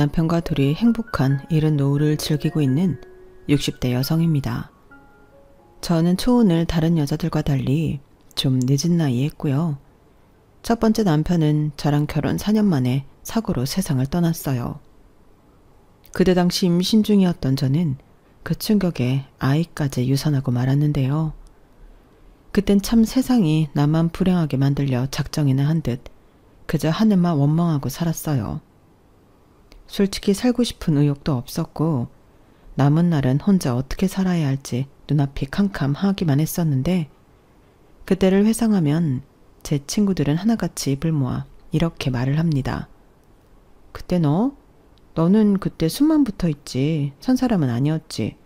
남편과 둘이 행복한 이른 노후를 즐기고 있는 60대 여성입니다. 저는 초혼을 다른 여자들과 달리 좀 늦은 나이에 했고요. 첫 번째 남편은 저랑 결혼 4년 만에 사고로 세상을 떠났어요. 그때 당시 임신 중이었던 저는 그 충격에 아이까지 유산하고 말았는데요. 그땐 참 세상이 나만 불행하게 만들려 작정이나 한 듯 그저 하늘만 원망하고 살았어요. 솔직히 살고 싶은 의욕도 없었고 남은 날은 혼자 어떻게 살아야 할지 눈앞이 캄캄하기만 했었는데 그때를 회상하면 제 친구들은 하나같이 입을 모아 이렇게 말을 합니다. 그때 너는 그때 숨만 붙어있지 산 사람은 아니었지.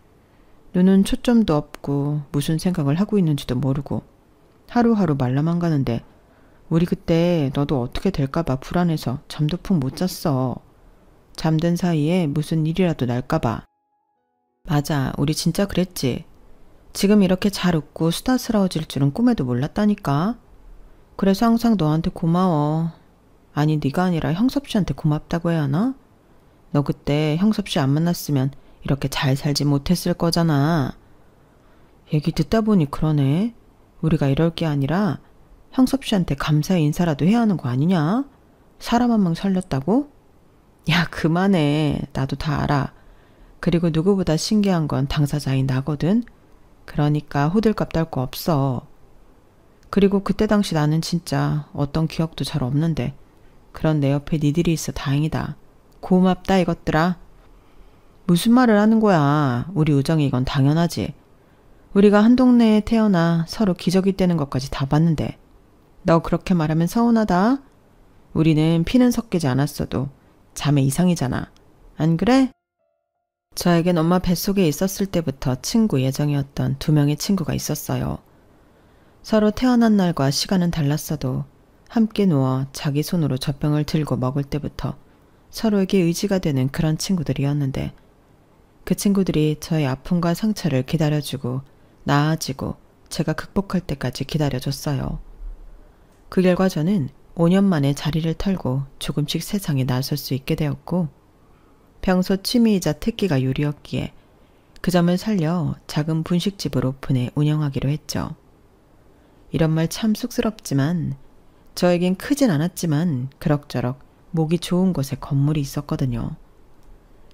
눈은 초점도 없고 무슨 생각을 하고 있는지도 모르고 하루하루 말라만 가는데 우리 그때 너도 어떻게 될까봐 불안해서 잠도 푹 못 잤어. 잠든 사이에 무슨 일이라도 날까봐. 맞아, 우리 진짜 그랬지. 지금 이렇게 잘 웃고 수다스러워질 줄은 꿈에도 몰랐다니까. 그래서 항상 너한테 고마워. 아니 네가 아니라 형섭 씨한테 고맙다고 해야 하나? 너 그때 형섭 씨 안 만났으면 이렇게 잘 살지 못했을 거잖아. 얘기 듣다 보니 그러네. 우리가 이럴 게 아니라 형섭 씨한테 감사의 인사라도 해야 하는 거 아니냐? 사람 한 명 살렸다고? 야 그만해. 나도 다 알아. 그리고 누구보다 신기한 건 당사자인 나거든. 그러니까 호들갑 떨 거 없어. 그리고 그때 당시 나는 진짜 어떤 기억도 잘 없는데 그런 내 옆에 니들이 있어 다행이다. 고맙다 이것들아. 무슨 말을 하는 거야. 우리 우정이 이건 당연하지. 우리가 한 동네에 태어나 서로 기저귀 떼는 것까지 다 봤는데 너 그렇게 말하면 서운하다. 우리는 피는 섞이지 않았어도 자매 이상이잖아. 안 그래? 저에겐 엄마 뱃속에 있었을 때부터 친구 예정이었던 2명의 친구가 있었어요. 서로 태어난 날과 시간은 달랐어도 함께 누워 자기 손으로 젖병을 들고 먹을 때부터 서로에게 의지가 되는 그런 친구들이었는데 그 친구들이 저의 아픔과 상처를 기다려주고 나아지고 제가 극복할 때까지 기다려줬어요. 그 결과 저는 5년 만에 자리를 털고 조금씩 세상에 나설 수 있게 되었고 평소 취미이자 특기가 요리였기에 그 점을 살려 작은 분식집을 오픈해 운영하기로 했죠. 이런 말 참 쑥스럽지만 저에겐 크진 않았지만 그럭저럭 목이 좋은 곳에 건물이 있었거든요.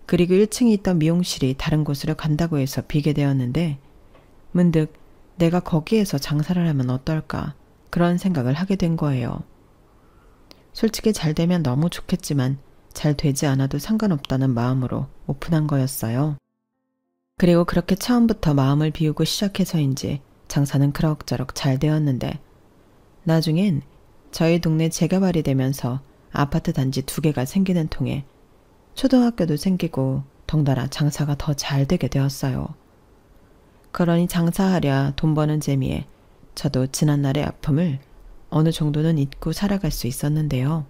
그리고 1층에 있던 미용실이 다른 곳으로 간다고 해서 비게 되었는데 문득 내가 거기에서 장사를 하면 어떨까 그런 생각을 하게 된 거예요. 솔직히 잘 되면 너무 좋겠지만 잘 되지 않아도 상관없다는 마음으로 오픈한 거였어요. 그리고 그렇게 처음부터 마음을 비우고 시작해서인지 장사는 그럭저럭 잘 되었는데 나중엔 저희 동네 재개발이 되면서 아파트 단지 2개가 생기는 통에 초등학교도 생기고 덩달아 장사가 더 잘 되게 되었어요. 그러니 장사하랴 돈 버는 재미에 저도 지난날의 아픔을 어느 정도는 잊고 살아갈 수 있었는데요.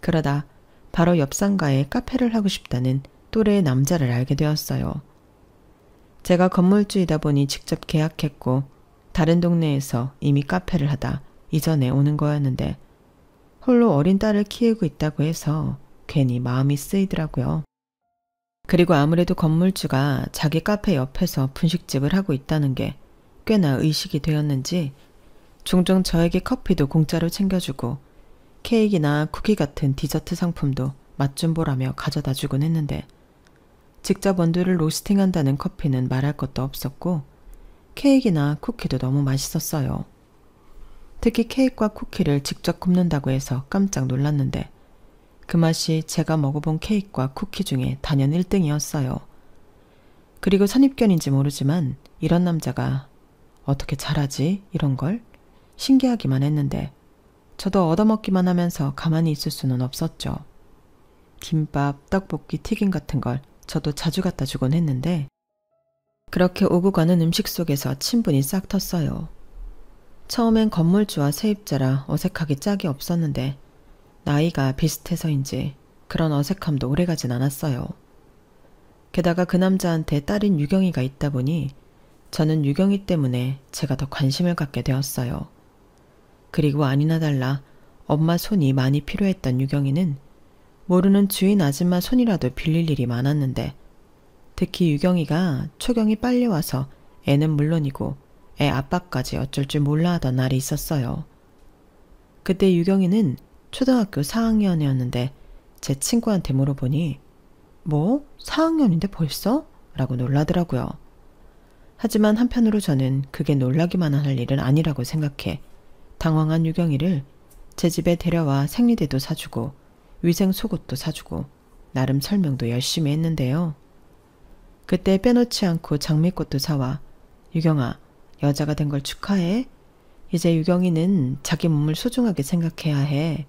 그러다 바로 옆 상가에 카페를 하고 싶다는 또래의 남자를 알게 되었어요. 제가 건물주이다 보니 직접 계약했고 다른 동네에서 이미 카페를 하다 이전에 오는 거였는데 홀로 어린 딸을 키우고 있다고 해서 괜히 마음이 쓰이더라고요. 그리고 아무래도 건물주가 자기 카페 옆에서 분식집을 하고 있다는 게 꽤나 의식이 되었는지 종종 저에게 커피도 공짜로 챙겨주고 케이크나 쿠키 같은 디저트 상품도 맛 좀 보라며 가져다 주곤 했는데 직접 원두를 로스팅한다는 커피는 말할 것도 없었고 케이크나 쿠키도 너무 맛있었어요. 특히 케이크와 쿠키를 직접 굽는다고 해서 깜짝 놀랐는데 그 맛이 제가 먹어본 케이크와 쿠키 중에 단연 1등이었어요. 그리고 선입견인지 모르지만 이런 남자가 어떻게 잘하지? 이런 걸 신기하기만 했는데 저도 얻어먹기만 하면서 가만히 있을 수는 없었죠. 김밥, 떡볶이, 튀김 같은 걸 저도 자주 갖다 주곤 했는데 그렇게 오고 가는 음식 속에서 친분이 싹 텄어요. 처음엔 건물주와 세입자라 어색하기 짝이 없었는데 나이가 비슷해서인지 그런 어색함도 오래가진 않았어요. 게다가 그 남자한테 딸인 유경이가 있다 보니 저는 유경이 때문에 제가 더 관심을 갖게 되었어요. 그리고 아니나 달라 엄마 손이 많이 필요했던 유경이는 모르는 주인 아줌마 손이라도 빌릴 일이 많았는데 특히 유경이가 초경이 빨리 와서 애는 물론이고 애 아빠까지 어쩔 줄 몰라 하던 날이 있었어요. 그때 유경이는 초등학교 4학년이었는데 제 친구한테 물어보니 뭐? 4학년인데 벌써? 라고 놀라더라고요. 하지만 한편으로 저는 그게 놀라기만 할 일은 아니라고 생각해 당황한 유경이를 제 집에 데려와 생리대도 사주고 위생 속옷도 사주고 나름 설명도 열심히 했는데요. 그때 빼놓지 않고 장미꽃도 사와 유경아, 여자가 된 걸 축하해. 이제 유경이는 자기 몸을 소중하게 생각해야 해.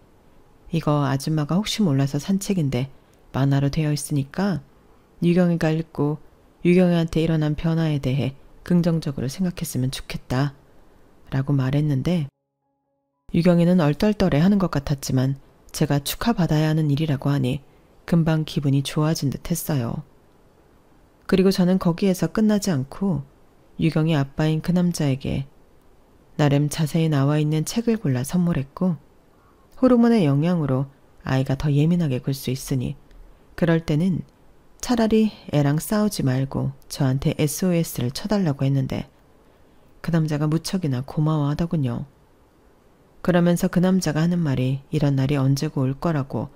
이거 아줌마가 혹시 몰라서 산 책인데 만화로 되어 있으니까 유경이가 읽고 유경이한테 일어난 변화에 대해 긍정적으로 생각했으면 좋겠다. 라고 말했는데 유경이는 얼떨떨해 하는 것 같았지만 제가 축하받아야 하는 일이라고 하니 금방 기분이 좋아진 듯 했어요. 그리고 저는 거기에서 끝나지 않고 유경이 아빠인 그 남자에게 나름 자세히 나와 있는 책을 골라 선물했고 호르몬의 영향으로 아이가 더 예민하게 굴 수 있으니 그럴 때는 차라리 애랑 싸우지 말고 저한테 SOS를 쳐달라고 했는데 그 남자가 무척이나 고마워하더군요. 그러면서 그 남자가 하는 말이 이런 날이 언제고 올 거라고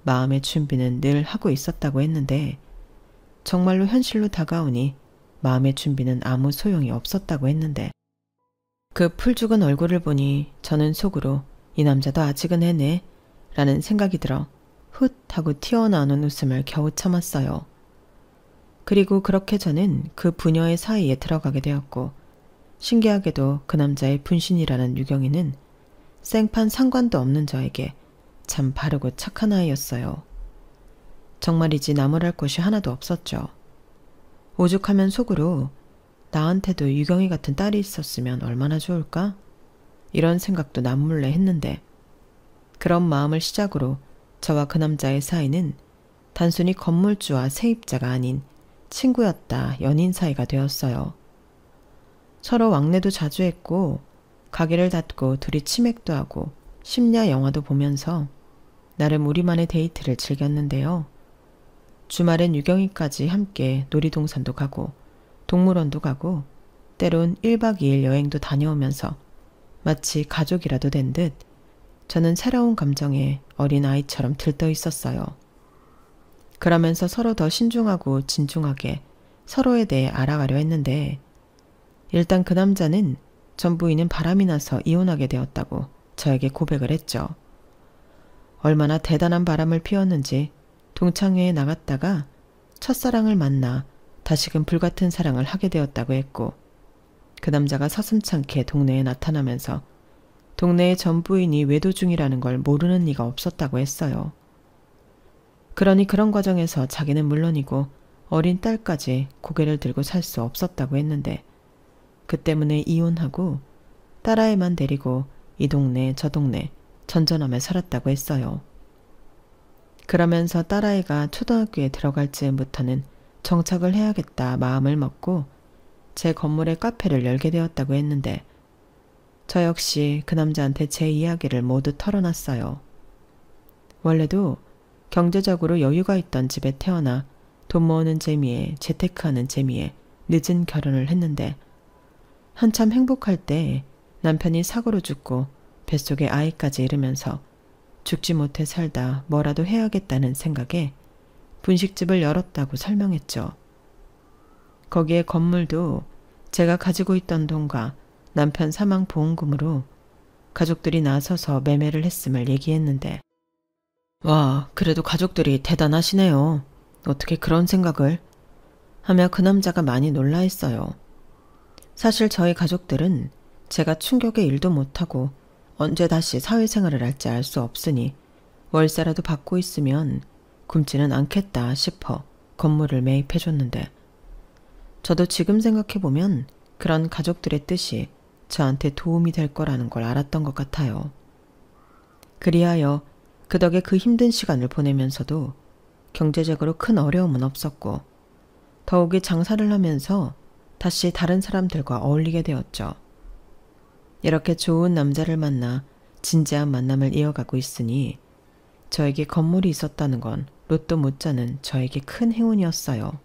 마음의 준비는 늘 하고 있었다고 했는데 정말로 현실로 다가오니 마음의 준비는 아무 소용이 없었다고 했는데 그 풀죽은 얼굴을 보니 저는 속으로 이 남자도 아직은 해내 라는 생각이 들어 훗 하고 튀어나오는 웃음을 겨우 참았어요. 그리고 그렇게 저는 그 부녀의 사이에 들어가게 되었고 신기하게도 그 남자의 분신이라는 유경이는 생판 상관도 없는 저에게 참 바르고 착한 아이였어요. 정말이지 나무랄 곳이 하나도 없었죠. 오죽하면 속으로 나한테도 유경이 같은 딸이 있었으면 얼마나 좋을까? 이런 생각도 남몰래 했는데 그런 마음을 시작으로 저와 그 남자의 사이는 단순히 건물주와 세입자가 아닌 친구였다 연인 사이가 되었어요. 서로 왕래도 자주 했고 가게를 닫고 둘이 치맥도 하고 심야 영화도 보면서 나름 우리만의 데이트를 즐겼는데요. 주말엔 유경이까지 함께 놀이동산도 가고 동물원도 가고 때론 1박 2일 여행도 다녀오면서 마치 가족이라도 된 듯 저는 새로운 감정에 어린 아이처럼 들떠 있었어요. 그러면서 서로 더 신중하고 진중하게 서로에 대해 알아가려 했는데 일단 그 남자는 전 부인은 바람이 나서 이혼하게 되었다고 저에게 고백을 했죠. 얼마나 대단한 바람을 피웠는지 동창회에 나갔다가 첫사랑을 만나 다시금 불같은 사랑을 하게 되었다고 했고 그 남자가 서슴찮게 동네에 나타나면서 동네의 전 부인이 외도 중이라는 걸 모르는 리가 없었다고 했어요. 그러니 그런 과정에서 자기는 물론이고 어린 딸까지 고개를 들고 살 수 없었다고 했는데 그 때문에 이혼하고 딸아이만 데리고 이 동네 저 동네 전전하며 살았다고 했어요. 그러면서 딸아이가 초등학교에 들어갈 즈음부터는 정착을 해야겠다 마음을 먹고 제 건물에 카페를 열게 되었다고 했는데 저 역시 그 남자한테 제 이야기를 모두 털어놨어요. 원래도 경제적으로 여유가 있던 집에 태어나 돈 모으는 재미에 재테크하는 재미에 늦은 결혼을 했는데 한참 행복할 때 남편이 사고로 죽고 뱃속에 아이까지 잃으면서 죽지 못해 살다 뭐라도 해야겠다는 생각에 분식집을 열었다고 설명했죠. 거기에 건물도 제가 가지고 있던 돈과 남편 사망 보험금으로 가족들이 나서서 매매를 했음을 얘기했는데 와, 그래도 가족들이 대단하시네요. 어떻게 그런 생각을? 하며 그 남자가 많이 놀라했어요. 사실 저희 가족들은 제가 충격에 일도 못하고 언제 다시 사회생활을 할지 알 수 없으니 월세라도 받고 있으면 굶지는 않겠다 싶어 건물을 매입해줬는데 저도 지금 생각해보면 그런 가족들의 뜻이 저한테 도움이 될 거라는 걸 알았던 것 같아요. 그리하여 그 덕에 그 힘든 시간을 보내면서도 경제적으로 큰 어려움은 없었고 더욱이 장사를 하면서 다시 다른 사람들과 어울리게 되었죠. 이렇게 좋은 남자를 만나 진지한 만남을 이어가고 있으니 저에게 건물이 있었다는 건 로또 못지않은 저에게 큰 행운이었어요.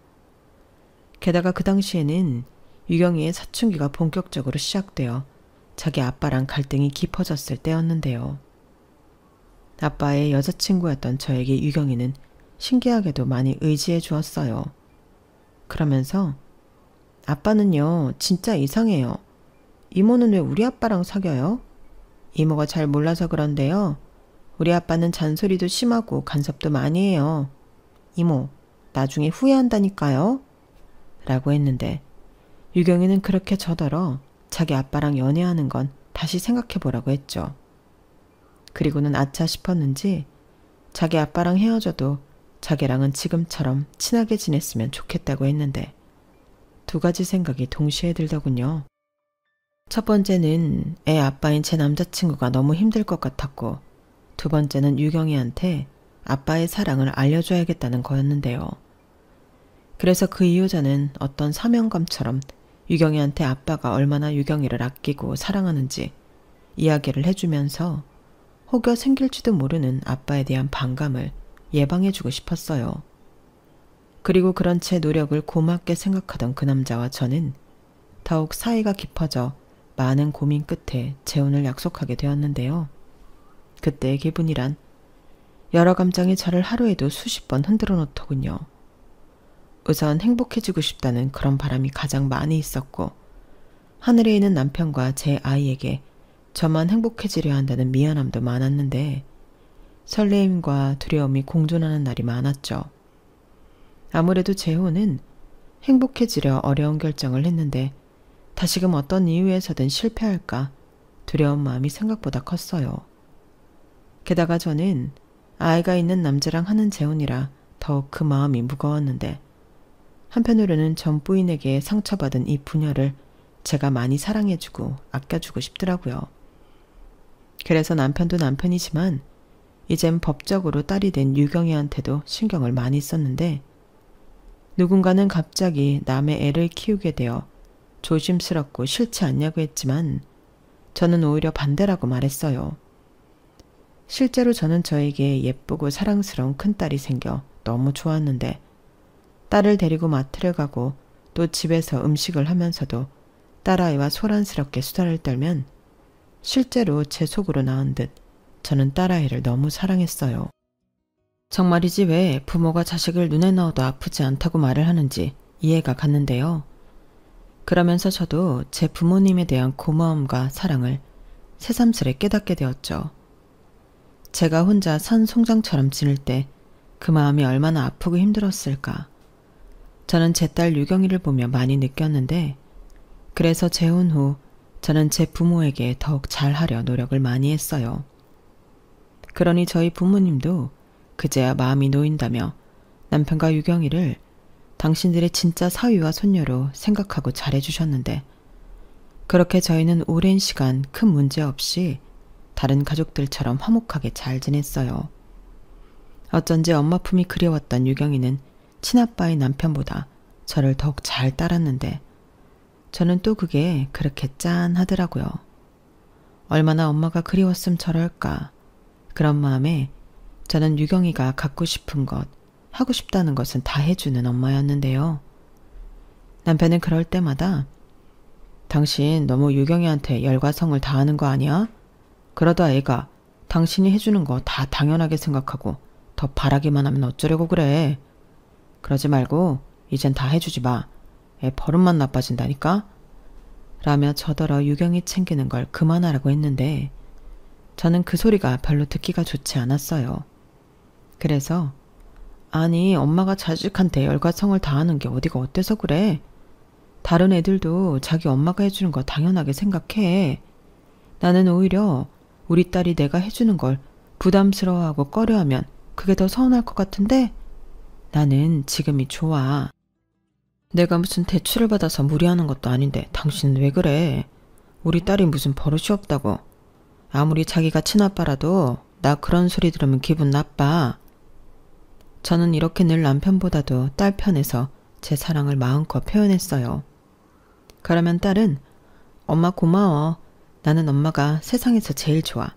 게다가 그 당시에는 유경이의 사춘기가 본격적으로 시작되어 자기 아빠랑 갈등이 깊어졌을 때였는데요. 아빠의 여자친구였던 저에게 유경이는 신기하게도 많이 의지해 주었어요. 그러면서 아빠는요, 진짜 이상해요. 이모는 왜 우리 아빠랑 사귀어요? 이모가 잘 몰라서 그런데요. 우리 아빠는 잔소리도 심하고 간섭도 많이 해요. 이모, 나중에 후회한다니까요. 라고 했는데 유경이는 그렇게 저더러 자기 아빠랑 연애하는 건 다시 생각해보라고 했죠. 그리고는 아차 싶었는지 자기 아빠랑 헤어져도 자기랑은 지금처럼 친하게 지냈으면 좋겠다고 했는데 두 가지 생각이 동시에 들더군요. 첫 번째는 애 아빠인 제 남자친구가 너무 힘들 것 같았고 두 번째는 유경이한테 아빠의 사랑을 알려줘야겠다는 거였는데요. 그래서 그 이유자는 어떤 사명감처럼 유경이한테 아빠가 얼마나 유경이를 아끼고 사랑하는지 이야기를 해주면서 혹여 생길지도 모르는 아빠에 대한 반감을 예방해주고 싶었어요. 그리고 그런 제 노력을 고맙게 생각하던 그 남자와 저는 더욱 사이가 깊어져 많은 고민 끝에 재혼을 약속하게 되었는데요. 그때의 기분이란 여러 감정이 저를 하루에도 수십 번 흔들어 놓더군요. 우선 행복해지고 싶다는 그런 바람이 가장 많이 있었고 하늘에 있는 남편과 제 아이에게 저만 행복해지려 한다는 미안함도 많았는데 설레임과 두려움이 공존하는 날이 많았죠. 아무래도 재혼은 행복해지려 어려운 결정을 했는데 다시금 어떤 이유에서든 실패할까 두려운 마음이 생각보다 컸어요. 게다가 저는 아이가 있는 남자랑 하는 재혼이라 더욱 그 마음이 무거웠는데 한편으로는 전 부인에게 상처받은 이 부녀를 제가 많이 사랑해주고 아껴주고 싶더라고요. 그래서 남편도 남편이지만 이젠 법적으로 딸이 된 유경이한테도 신경을 많이 썼는데 누군가는 갑자기 남의 애를 키우게 되어 조심스럽고 싫지 않냐고 했지만 저는 오히려 반대라고 말했어요. 실제로 저는 저에게 예쁘고 사랑스러운 큰딸이 생겨 너무 좋았는데 딸을 데리고 마트를 가고 또 집에서 음식을 하면서도 딸아이와 소란스럽게 수다를 떨면 실제로 제 속으로 나은 듯 저는 딸아이를 너무 사랑했어요. 정말이지 왜 부모가 자식을 눈에 넣어도 아프지 않다고 말을 하는지 이해가 갔는데요. 그러면서 저도 제 부모님에 대한 고마움과 사랑을 새삼스레 깨닫게 되었죠. 제가 혼자 산 송장처럼 지낼 때 그 마음이 얼마나 아프고 힘들었을까. 저는 제 딸 유경이를 보며 많이 느꼈는데 그래서 재혼 후 저는 제 부모에게 더욱 잘하려 노력을 많이 했어요. 그러니 저희 부모님도 그제야 마음이 놓인다며 남편과 유경이를 당신들의 진짜 사위와 손녀로 생각하고 잘해주셨는데 그렇게 저희는 오랜 시간 큰 문제 없이 다른 가족들처럼 화목하게 잘 지냈어요. 어쩐지 엄마 품이 그리웠던 유경이는 친아빠의 남편보다 저를 더욱 잘 따랐는데 저는 또 그게 그렇게 짠하더라고요. 얼마나 엄마가 그리웠음 저럴까. 그런 마음에 저는 유경이가 갖고 싶은 것, 하고 싶다는 것은 다 해주는 엄마였는데요. 남편은 그럴 때마다 당신 너무 유경이한테 열과 성을 다하는 거 아니야? 그러다 애가 당신이 해주는 거 다 당연하게 생각하고 더 바라기만 하면 어쩌려고 그래. 그러지 말고 이젠 다 해주지 마. 애 버릇만 나빠진다니까? 라며 저더러 유경이 챙기는 걸 그만하라고 했는데 저는 그 소리가 별로 듣기가 좋지 않았어요. 그래서 아니 엄마가 자식한테 열과 성을 다하는 게 어디가 어때서 그래? 다른 애들도 자기 엄마가 해주는 거 당연하게 생각해. 나는 오히려 우리 딸이 내가 해주는 걸 부담스러워하고 꺼려하면 그게 더 서운할 것 같은데 나는 지금이 좋아. 내가 무슨 대출을 받아서 무리하는 것도 아닌데 당신은 왜 그래? 우리 딸이 무슨 버릇이 없다고. 아무리 자기가 친아빠라도 나 그런 소리 들으면 기분 나빠. 저는 이렇게 늘 남편보다도 딸 편에서 제 사랑을 마음껏 표현했어요. 그러면 딸은 엄마 고마워. 나는 엄마가 세상에서 제일 좋아.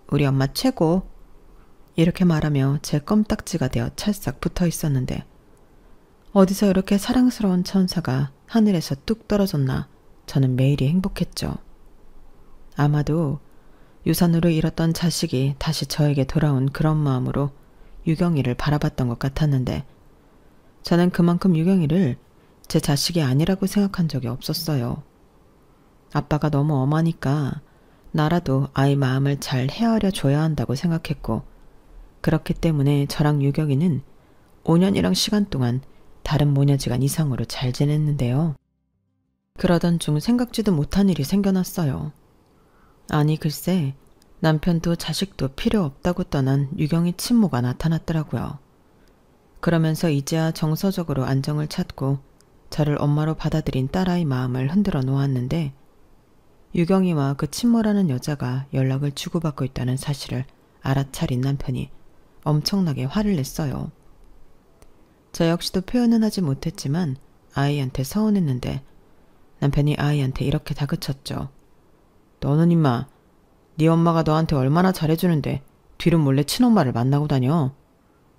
우리 엄마 최고. 이렇게 말하며 제 껌딱지가 되어 찰싹 붙어 있었는데 어디서 이렇게 사랑스러운 천사가 하늘에서 뚝 떨어졌나 저는 매일이 행복했죠. 아마도 유산으로 잃었던 자식이 다시 저에게 돌아온 그런 마음으로 유경이를 바라봤던 것 같았는데 저는 그만큼 유경이를 제 자식이 아니라고 생각한 적이 없었어요. 아빠가 너무 엄하니까 나라도 아이 마음을 잘 헤아려 줘야 한다고 생각했고 그렇기 때문에 저랑 유경이는 5년이랑 시간 동안 다른 모녀지간 이상으로 잘 지냈는데요. 그러던 중 생각지도 못한 일이 생겨났어요. 아니 글쎄 남편도 자식도 필요 없다고 떠난 유경이 친모가 나타났더라고요. 그러면서 이제야 정서적으로 안정을 찾고 저를 엄마로 받아들인 딸아이 마음을 흔들어 놓았는데 유경이와 그 친모라는 여자가 연락을 주고받고 있다는 사실을 알아차린 남편이 엄청나게 화를 냈어요. 저 역시도 표현은 하지 못했지만 아이한테 서운했는데 남편이 아이한테 이렇게 다그쳤죠. 너는 임마 네 엄마가 너한테 얼마나 잘해주는데 뒤로 몰래 친엄마를 만나고 다녀.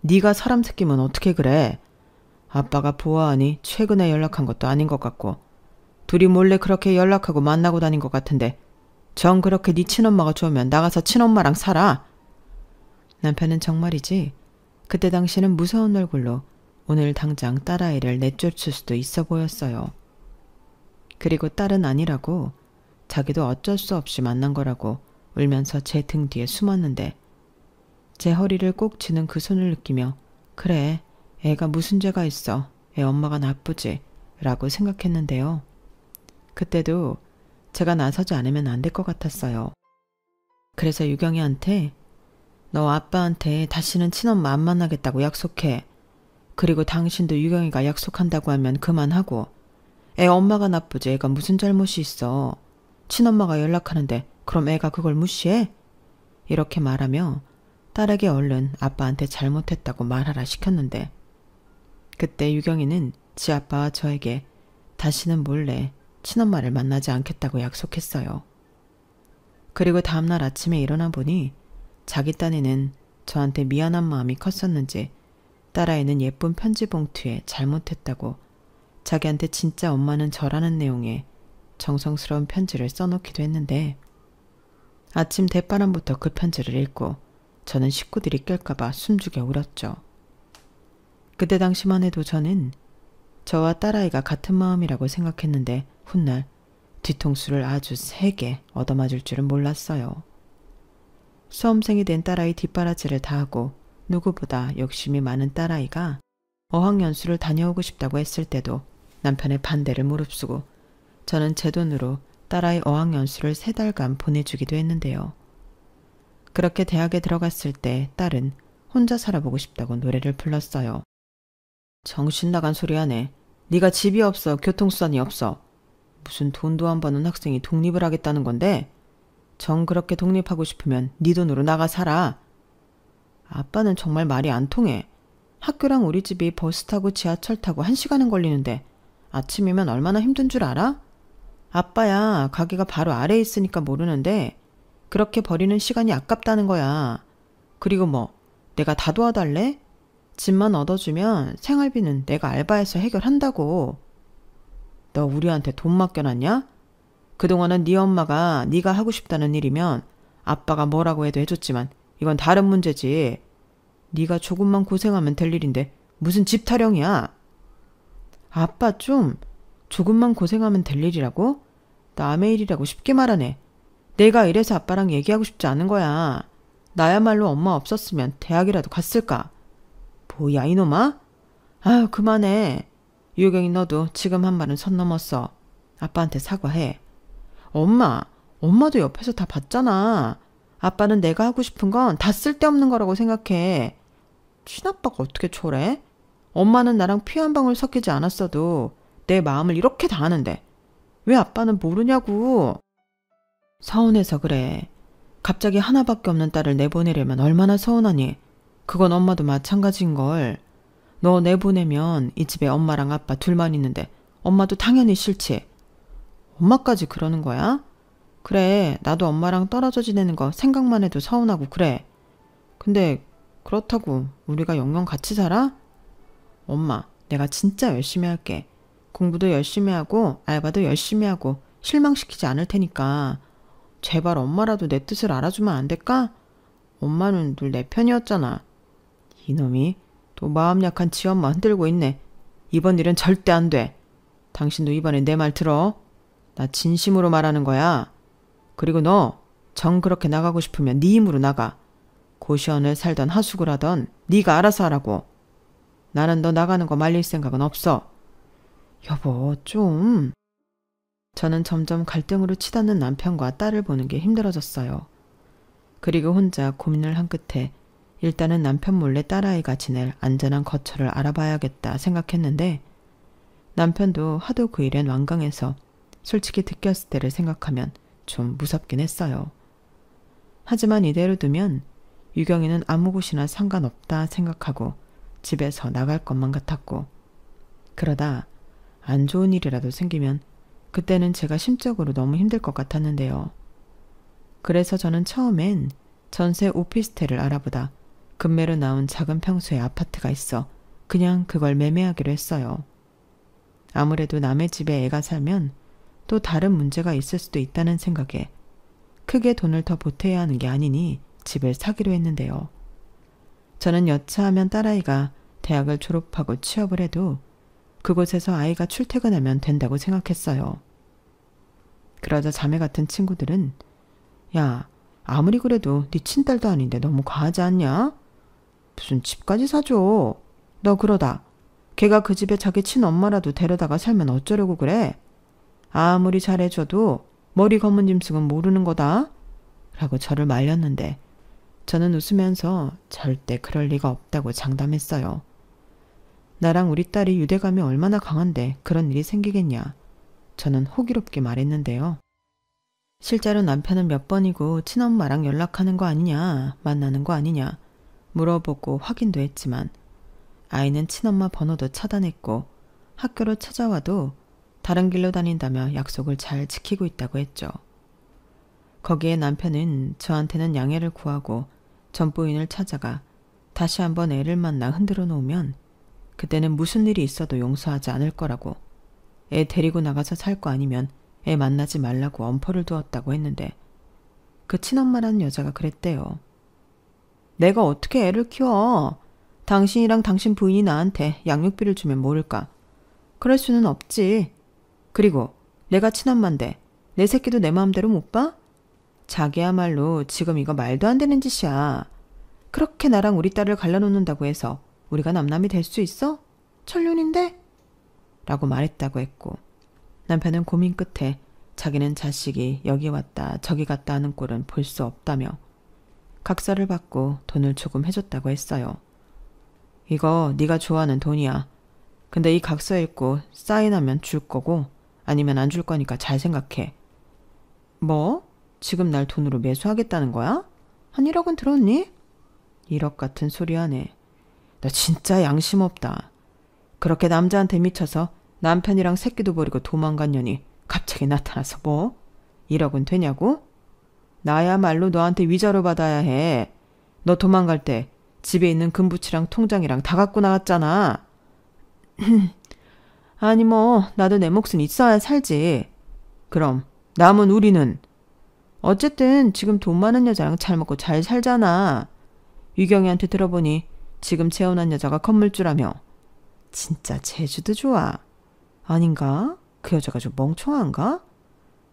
네가 사람 새끼면 어떻게 그래. 아빠가 보아하니 최근에 연락한 것도 아닌 것 같고 둘이 몰래 그렇게 연락하고 만나고 다닌 것 같은데 정 그렇게 네 친엄마가 좋으면 나가서 친엄마랑 살아. 남편은 정말이지 그때 당시는 무서운 얼굴로 오늘 당장 딸아이를 내쫓을 수도 있어 보였어요. 그리고 딸은 아니라고 자기도 어쩔 수 없이 만난 거라고 울면서 제 등 뒤에 숨었는데 제 허리를 꼭 쥐는 그 손을 느끼며 그래 애가 무슨 죄가 있어 애 엄마가 나쁘지 라고 생각했는데요. 그때도 제가 나서지 않으면 안 될 것 같았어요. 그래서 유경이한테 너 아빠한테 다시는 친엄마 안 만나겠다고 약속해. 그리고 당신도 유경이가 약속한다고 하면 그만하고 애 엄마가 나쁘지 애가 무슨 잘못이 있어. 친엄마가 연락하는데 그럼 애가 그걸 무시해? 이렇게 말하며 딸에게 얼른 아빠한테 잘못했다고 말하라 시켰는데 그때 유경이는 지 아빠와 저에게 다시는 몰래 친엄마를 만나지 않겠다고 약속했어요. 그리고 다음날 아침에 일어나 보니 자기 딴에는 저한테 미안한 마음이 컸었는지 딸아이는 예쁜 편지 봉투에 잘못했다고 자기한테 진짜 엄마는 저라는 내용의 정성스러운 편지를 써놓기도 했는데 아침 대바람부터 그 편지를 읽고 저는 식구들이 깰까봐 숨죽여 울었죠. 그때 당시만 해도 저는 저와 딸아이가 같은 마음이라고 생각했는데 훗날 뒤통수를 아주 세게 얻어맞을 줄은 몰랐어요. 수험생이 된 딸아이 뒷바라지를 다 하고 누구보다 욕심이 많은 딸아이가 어학연수를 다녀오고 싶다고 했을 때도 남편의 반대를 무릅쓰고 저는 제 돈으로 딸아이 어학연수를 3달간 보내주기도 했는데요. 그렇게 대학에 들어갔을 때 딸은 혼자 살아보고 싶다고 노래를 불렀어요. 정신 나간 소리 하네. 네가 집이 없어 교통수단이 없어. 무슨 돈도 안 버는 학생이 독립을 하겠다는 건데 정 그렇게 독립하고 싶으면 네 돈으로 나가 살아. 아빠는 정말 말이 안 통해. 학교랑 우리 집이 버스 타고 지하철 타고 1시간은 걸리는데 아침이면 얼마나 힘든 줄 알아? 아빠야 가게가 바로 아래에 있으니까 모르는데 그렇게 버리는 시간이 아깝다는 거야. 그리고 뭐 내가 다 도와달래? 집만 얻어주면 생활비는 내가 알바해서 해결한다고. 너 우리한테 돈 맡겨놨냐? 그동안은 네 엄마가 네가 하고 싶다는 일이면 아빠가 뭐라고 해도 해줬지만 이건 다른 문제지. 네가 조금만 고생하면 될 일인데 무슨 집 타령이야. 아빠 좀 조금만 고생하면 될 일이라고? 남의 일이라고 쉽게 말하네. 내가 이래서 아빠랑 얘기하고 싶지 않은 거야. 나야말로 엄마 없었으면 대학이라도 갔을까? 뭐야 이놈아? 아유 그만해. 유경이 너도 지금 한 말은 선 넘었어. 아빠한테 사과해. 엄마도 옆에서 다 봤잖아. 아빠는 내가 하고 싶은 건 다 쓸데없는 거라고 생각해. 친아빠가 어떻게 초래? 엄마는 나랑 피 한 방울 섞이지 않았어도 내 마음을 이렇게 다 아는데 왜 아빠는 모르냐고. 서운해서 그래. 갑자기 하나밖에 없는 딸을 내보내려면 얼마나 서운하니. 그건 엄마도 마찬가지인걸. 너 내보내면 이 집에 엄마랑 아빠 둘만 있는데 엄마도 당연히 싫지. 엄마까지 그러는 거야? 그래 나도 엄마랑 떨어져 지내는 거 생각만 해도 서운하고 그래. 근데 그렇다고 우리가 영영 같이 살아? 엄마, 내가 진짜 열심히 할게. 공부도 열심히 하고 알바도 열심히 하고 실망시키지 않을 테니까 제발 엄마라도 내 뜻을 알아주면 안 될까? 엄마는 늘 내 편이었잖아. 이놈이 또 마음 약한 지 엄마 흔들고 있네. 이번 일은 절대 안 돼. 당신도 이번에 내 말 들어. 나 진심으로 말하는 거야. 그리고 너 정 그렇게 나가고 싶으면 네 힘으로 나가. 고시원을 살던 하숙을 하던 네가 알아서 하라고. 나는 너 나가는 거 말릴 생각은 없어. 여보, 좀. 저는 점점 갈등으로 치닫는 남편과 딸을 보는 게 힘들어졌어요. 그리고 혼자 고민을 한 끝에 일단은 남편 몰래 딸아이가 지낼 안전한 거처를 알아봐야겠다 생각했는데 남편도 하도 그 일엔 완강해서 솔직히 느꼈을 때를 생각하면 좀 무섭긴 했어요. 하지만 이대로 두면 유경이는 아무 곳이나 상관없다 생각하고 집에서 나갈 것만 같았고 그러다 안 좋은 일이라도 생기면 그때는 제가 심적으로 너무 힘들 것 같았는데요. 그래서 저는 처음엔 전세 오피스텔을 알아보다 급매로 나온 작은 평수의 아파트가 있어 그냥 그걸 매매하기로 했어요. 아무래도 남의 집에 애가 살면 또 다른 문제가 있을 수도 있다는 생각에 크게 돈을 더 보태야 하는 게 아니니 집을 사기로 했는데요. 저는 여차하면 딸아이가 대학을 졸업하고 취업을 해도 그곳에서 아이가 출퇴근하면 된다고 생각했어요. 그러자 자매 같은 친구들은 야, 아무리 그래도 네 친딸도 아닌데 너무 과하지 않냐? 무슨 집까지 사줘. 너 그러다 걔가 그 집에 자기 친엄마라도 데려다가 살면 어쩌려고 그래? 아무리 잘해줘도 머리 검은 짐승은 모르는 거다. 라고 저를 말렸는데 저는 웃으면서 절대 그럴 리가 없다고 장담했어요. 나랑 우리 딸이 유대감이 얼마나 강한데 그런 일이 생기겠냐. 저는 호기롭게 말했는데요. 실제로 남편은 몇 번이고 친엄마랑 연락하는 거 아니냐, 만나는 거 아니냐 물어보고 확인도 했지만 아이는 친엄마 번호도 차단했고 학교로 찾아와도 다른 길로 다닌다며 약속을 잘 지키고 있다고 했죠. 거기에 남편은 저한테는 양해를 구하고 전부인을 찾아가 다시 한번 애를 만나 흔들어 놓으면 그때는 무슨 일이 있어도 용서하지 않을 거라고 애 데리고 나가서 살 거 아니면 애 만나지 말라고 엄포를 두었다고 했는데 그 친엄마라는 여자가 그랬대요. 내가 어떻게 애를 키워? 당신이랑 당신 부인이 나한테 양육비를 주면 모를까? 그럴 수는 없지. 그리고 내가 친엄마인데 내 새끼도 내 마음대로 못 봐? 자기야말로 지금 이거 말도 안 되는 짓이야. 그렇게 나랑 우리 딸을 갈라놓는다고 해서 우리가 남남이 될 수 있어? 천륜인데? 라고 말했다고 했고 남편은 고민 끝에 자기는 자식이 여기 왔다 저기 갔다 하는 꼴은 볼 수 없다며 각서를 받고 돈을 조금 해줬다고 했어요. 이거 네가 좋아하는 돈이야. 근데 이 각서 읽고 사인하면 줄 거고 아니면 안 줄 거니까 잘 생각해. 뭐? 지금 날 돈으로 매수하겠다는 거야? 한 1억은 들었니? 1억 같은 소리 하네. 너 진짜 양심 없다. 그렇게 남자한테 미쳐서 남편이랑 새끼도 버리고 도망간 년이 갑자기 나타나서 뭐? 1억은 되냐고? 나야말로 너한테 위자료 받아야 해. 너 도망갈 때 집에 있는 금부치랑 통장이랑 다 갖고 나갔잖아. 아니 뭐 나도 내 몫은 있어야 살지. 그럼 남은 우리는? 어쨌든 지금 돈 많은 여자랑 잘 먹고 잘 살잖아. 유경이한테 들어보니 지금 재혼한 여자가 건물주라며. 진짜 제주도 좋아. 아닌가? 그 여자가 좀 멍청한가?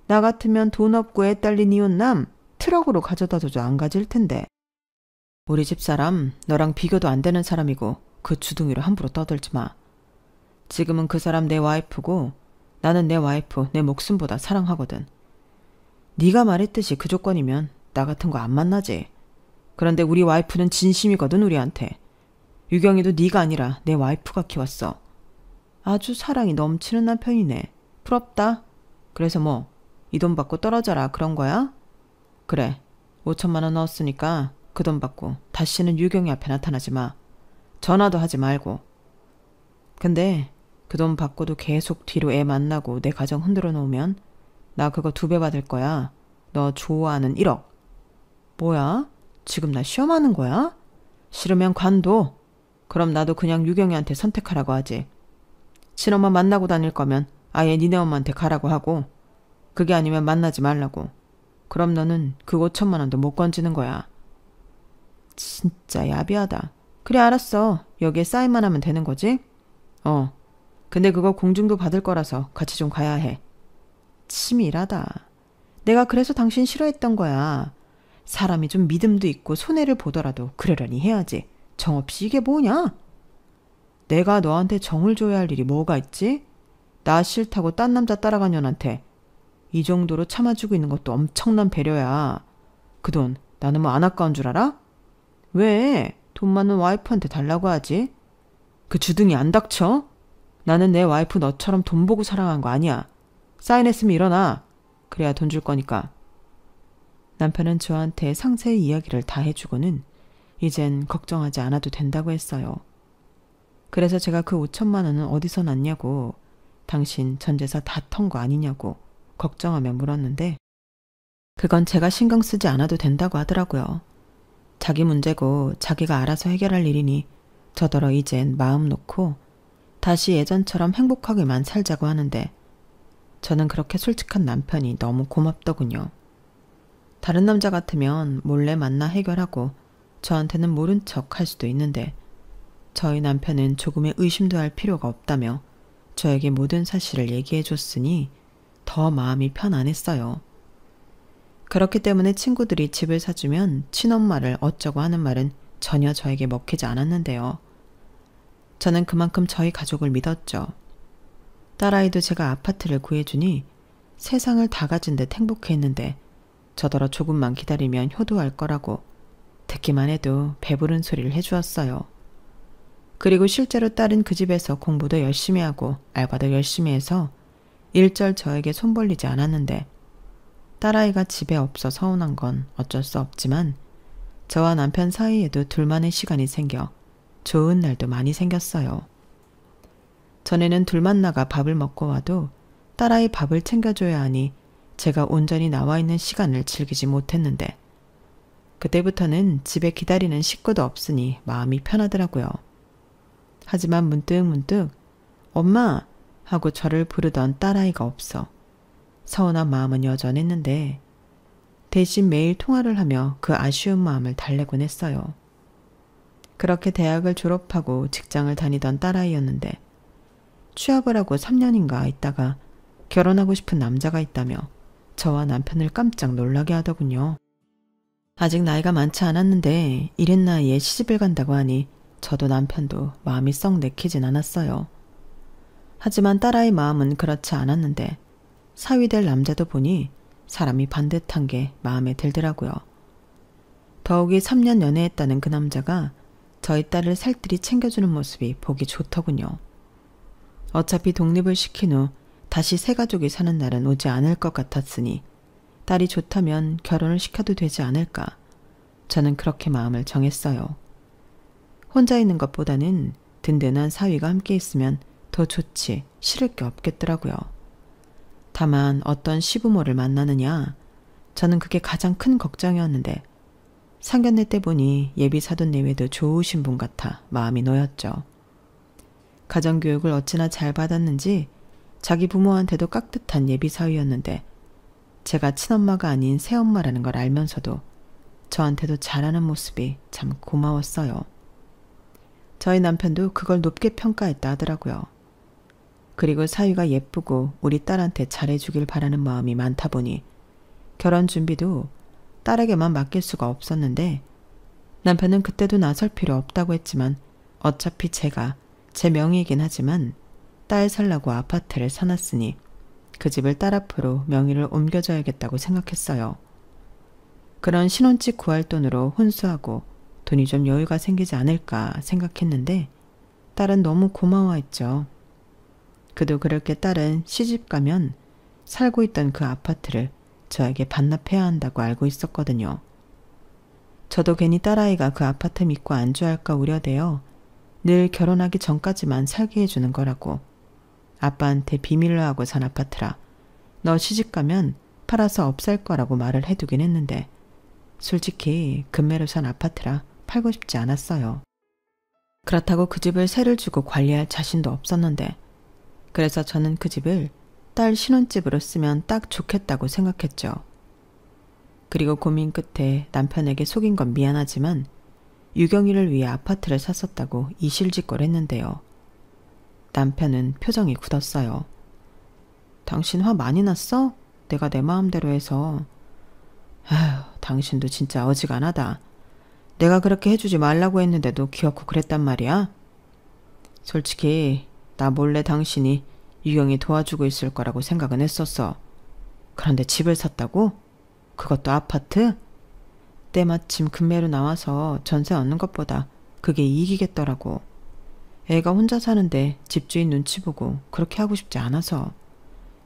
나 같으면 돈 없고 애 딸린 이혼남 트럭으로 가져다줘도 안 가질 텐데. 우리 집사람 너랑 비교도 안 되는 사람이고 그 주둥이로 함부로 떠들지 마. 지금은 그 사람 내 와이프고 나는 내 와이프 내 목숨보다 사랑하거든. 네가 말했듯이 그 조건이면 나 같은 거 안 만나지. 그런데 우리 와이프는 진심이거든 우리한테. 유경이도 네가 아니라 내 와이프가 키웠어. 아주 사랑이 넘치는 남편이네. 부럽다. 그래서 뭐 이 돈 받고 떨어져라 그런 거야? 그래. 5천만 원 넣었으니까 그 돈 받고 다시는 유경이 앞에 나타나지 마. 전화도 하지 말고. 근데 그 돈 받고도 계속 뒤로 애 만나고 내 가정 흔들어 놓으면 나 그거 2배 받을 거야. 너 좋아하는 1억. 뭐야? 지금 나 시험하는 거야? 싫으면 관둬. 그럼 나도 그냥 유경이한테 선택하라고 하지. 친엄마 만나고 다닐 거면 아예 니네 엄마한테 가라고 하고, 그게 아니면 만나지 말라고. 그럼 너는 그 5천만 원도 못 건지는 거야. 진짜 야비하다. 그래, 알았어. 여기에 사인만 하면 되는 거지? 근데 그거 공증도 받을 거라서 같이 좀 가야 해. 치밀하다. 내가 그래서 당신 싫어했던 거야. 사람이 좀 믿음도 있고 손해를 보더라도 그러려니 해야지. 정없이 이게 뭐냐? 내가 너한테 정을 줘야 할 일이 뭐가 있지? 나 싫다고 딴 남자 따라간 년한테 이 정도로 참아주고 있는 것도 엄청난 배려야. 그 돈 나는 뭐 안 아까운 줄 알아? 왜? 돈 많은 와이프한테 달라고 하지? 그 주둥이 안 닥쳐? 나는 내 와이프 너처럼 돈 보고 사랑한 거 아니야. 사인했으면 일어나. 그래야 돈 줄 거니까. 남편은 저한테 상세히 이야기를 다 해주고는 이젠 걱정하지 않아도 된다고 했어요. 그래서 제가 그 5천만 원은 어디서 났냐고, 당신 전재산 다 턴 거 아니냐고 걱정하며 물었는데, 그건 제가 신경 쓰지 않아도 된다고 하더라고요. 자기 문제고 자기가 알아서 해결할 일이니 저더러 이젠 마음 놓고 다시 예전처럼 행복하게만 살자고 하는데, 저는 그렇게 솔직한 남편이 너무 고맙더군요. 다른 남자 같으면 몰래 만나 해결하고 저한테는 모른 척 할 수도 있는데, 저희 남편은 조금의 의심도 할 필요가 없다며 저에게 모든 사실을 얘기해 줬으니 더 마음이 편안했어요. 그렇기 때문에 친구들이 집을 사주면 친엄마를 어쩌고 하는 말은 전혀 저에게 먹히지 않았는데요. 저는 그만큼 저희 가족을 믿었죠. 딸아이도 제가 아파트를 구해주니 세상을 다 가진 듯 행복해했는데, 저더러 조금만 기다리면 효도할 거라고 듣기만 해도 배부른 소리를 해주었어요. 그리고 실제로 딸은 그 집에서 공부도 열심히 하고 알바도 열심히 해서 일절 저에게 손 벌리지 않았는데, 딸아이가 집에 없어 서운한 건 어쩔 수 없지만 저와 남편 사이에도 둘만의 시간이 생겨 좋은 날도 많이 생겼어요. 전에는 둘만 나가 밥을 먹고 와도 딸아이 밥을 챙겨줘야 하니 제가 온전히 나와 있는 시간을 즐기지 못했는데, 그때부터는 집에 기다리는 식구도 없으니 마음이 편하더라고요. 하지만 문득문득 엄마 하고 저를 부르던 딸아이가 없어 서운한 마음은 여전했는데, 대신 매일 통화를 하며 그 아쉬운 마음을 달래곤 했어요. 그렇게 대학을 졸업하고 직장을 다니던 딸아이였는데, 취업을 하고 3년인가 있다가 결혼하고 싶은 남자가 있다며 저와 남편을 깜짝 놀라게 하더군요. 아직 나이가 많지 않았는데 이른 나이에 시집을 간다고 하니 저도 남편도 마음이 썩 내키진 않았어요. 하지만 딸아이 마음은 그렇지 않았는데, 사위될 남자도 보니 사람이 반듯한 게 마음에 들더라고요. 더욱이 3년 연애했다는 그 남자가 저희 딸을 살뜰히 챙겨주는 모습이 보기 좋더군요. 어차피 독립을 시킨 후 다시 새 가족이 사는 날은 오지 않을 것 같았으니 딸이 좋다면 결혼을 시켜도 되지 않을까. 저는 그렇게 마음을 정했어요. 혼자 있는 것보다는 든든한 사위가 함께 있으면 더 좋지 싫을 게 없겠더라고요. 다만 어떤 시부모를 만나느냐, 저는 그게 가장 큰 걱정이었는데, 상견례 때 보니 예비 사돈 내외도 좋으신 분 같아 마음이 놓였죠. 가정교육을 어찌나 잘 받았는지 자기 부모한테도 깍듯한 예비 사위였는데, 제가 친엄마가 아닌 새엄마라는 걸 알면서도 저한테도 잘하는 모습이 참 고마웠어요. 저희 남편도 그걸 높게 평가했다 하더라고요. 그리고 사위가 예쁘고 우리 딸한테 잘해주길 바라는 마음이 많다 보니 결혼 준비도 딸에게만 맡길 수가 없었는데, 남편은 그때도 나설 필요 없다고 했지만 어차피 제가 제 명의이긴 하지만 딸 살라고 아파트를 사놨으니 그 집을 딸 앞으로 명의를 옮겨줘야겠다고 생각했어요. 그런 신혼집 구할 돈으로 혼수하고 돈이 좀 여유가 생기지 않을까 생각했는데, 딸은 너무 고마워했죠. 그도 그럴 게 딸은 시집 가면 살고 있던 그 아파트를 저에게 반납해야 한다고 알고 있었거든요. 저도 괜히 딸아이가 그 아파트 믿고 안주할까 우려되어 늘 결혼하기 전까지만 살게 해주는 거라고, 아빠한테 비밀로 하고 산 아파트라 너 시집 가면 팔아서 없앨 거라고 말을 해두긴 했는데, 솔직히 금매로 산 아파트라 팔고 싶지 않았어요. 그렇다고 그 집을 세를 주고 관리할 자신도 없었는데, 그래서 저는 그 집을 딸 신혼집으로 쓰면 딱 좋겠다고 생각했죠. 그리고 고민 끝에 남편에게 속인 건 미안하지만 유경이를 위해 아파트를 샀었다고 이실직고를 했는데요. 남편은 표정이 굳었어요. 당신 화 많이 났어? 내가 내 마음대로 해서. 아휴, 당신도 진짜 어지간하다. 내가 그렇게 해주지 말라고 했는데도 귀엽고 그랬단 말이야? 솔직히 나 몰래 당신이 유경이 도와주고 있을 거라고 생각은 했었어. 그런데 집을 샀다고? 그것도 아파트? 때마침 금매로 나와서 전세 얻는 것보다 그게 이익이겠더라고. 애가 혼자 사는데 집주인 눈치 보고 그렇게 하고 싶지 않아서.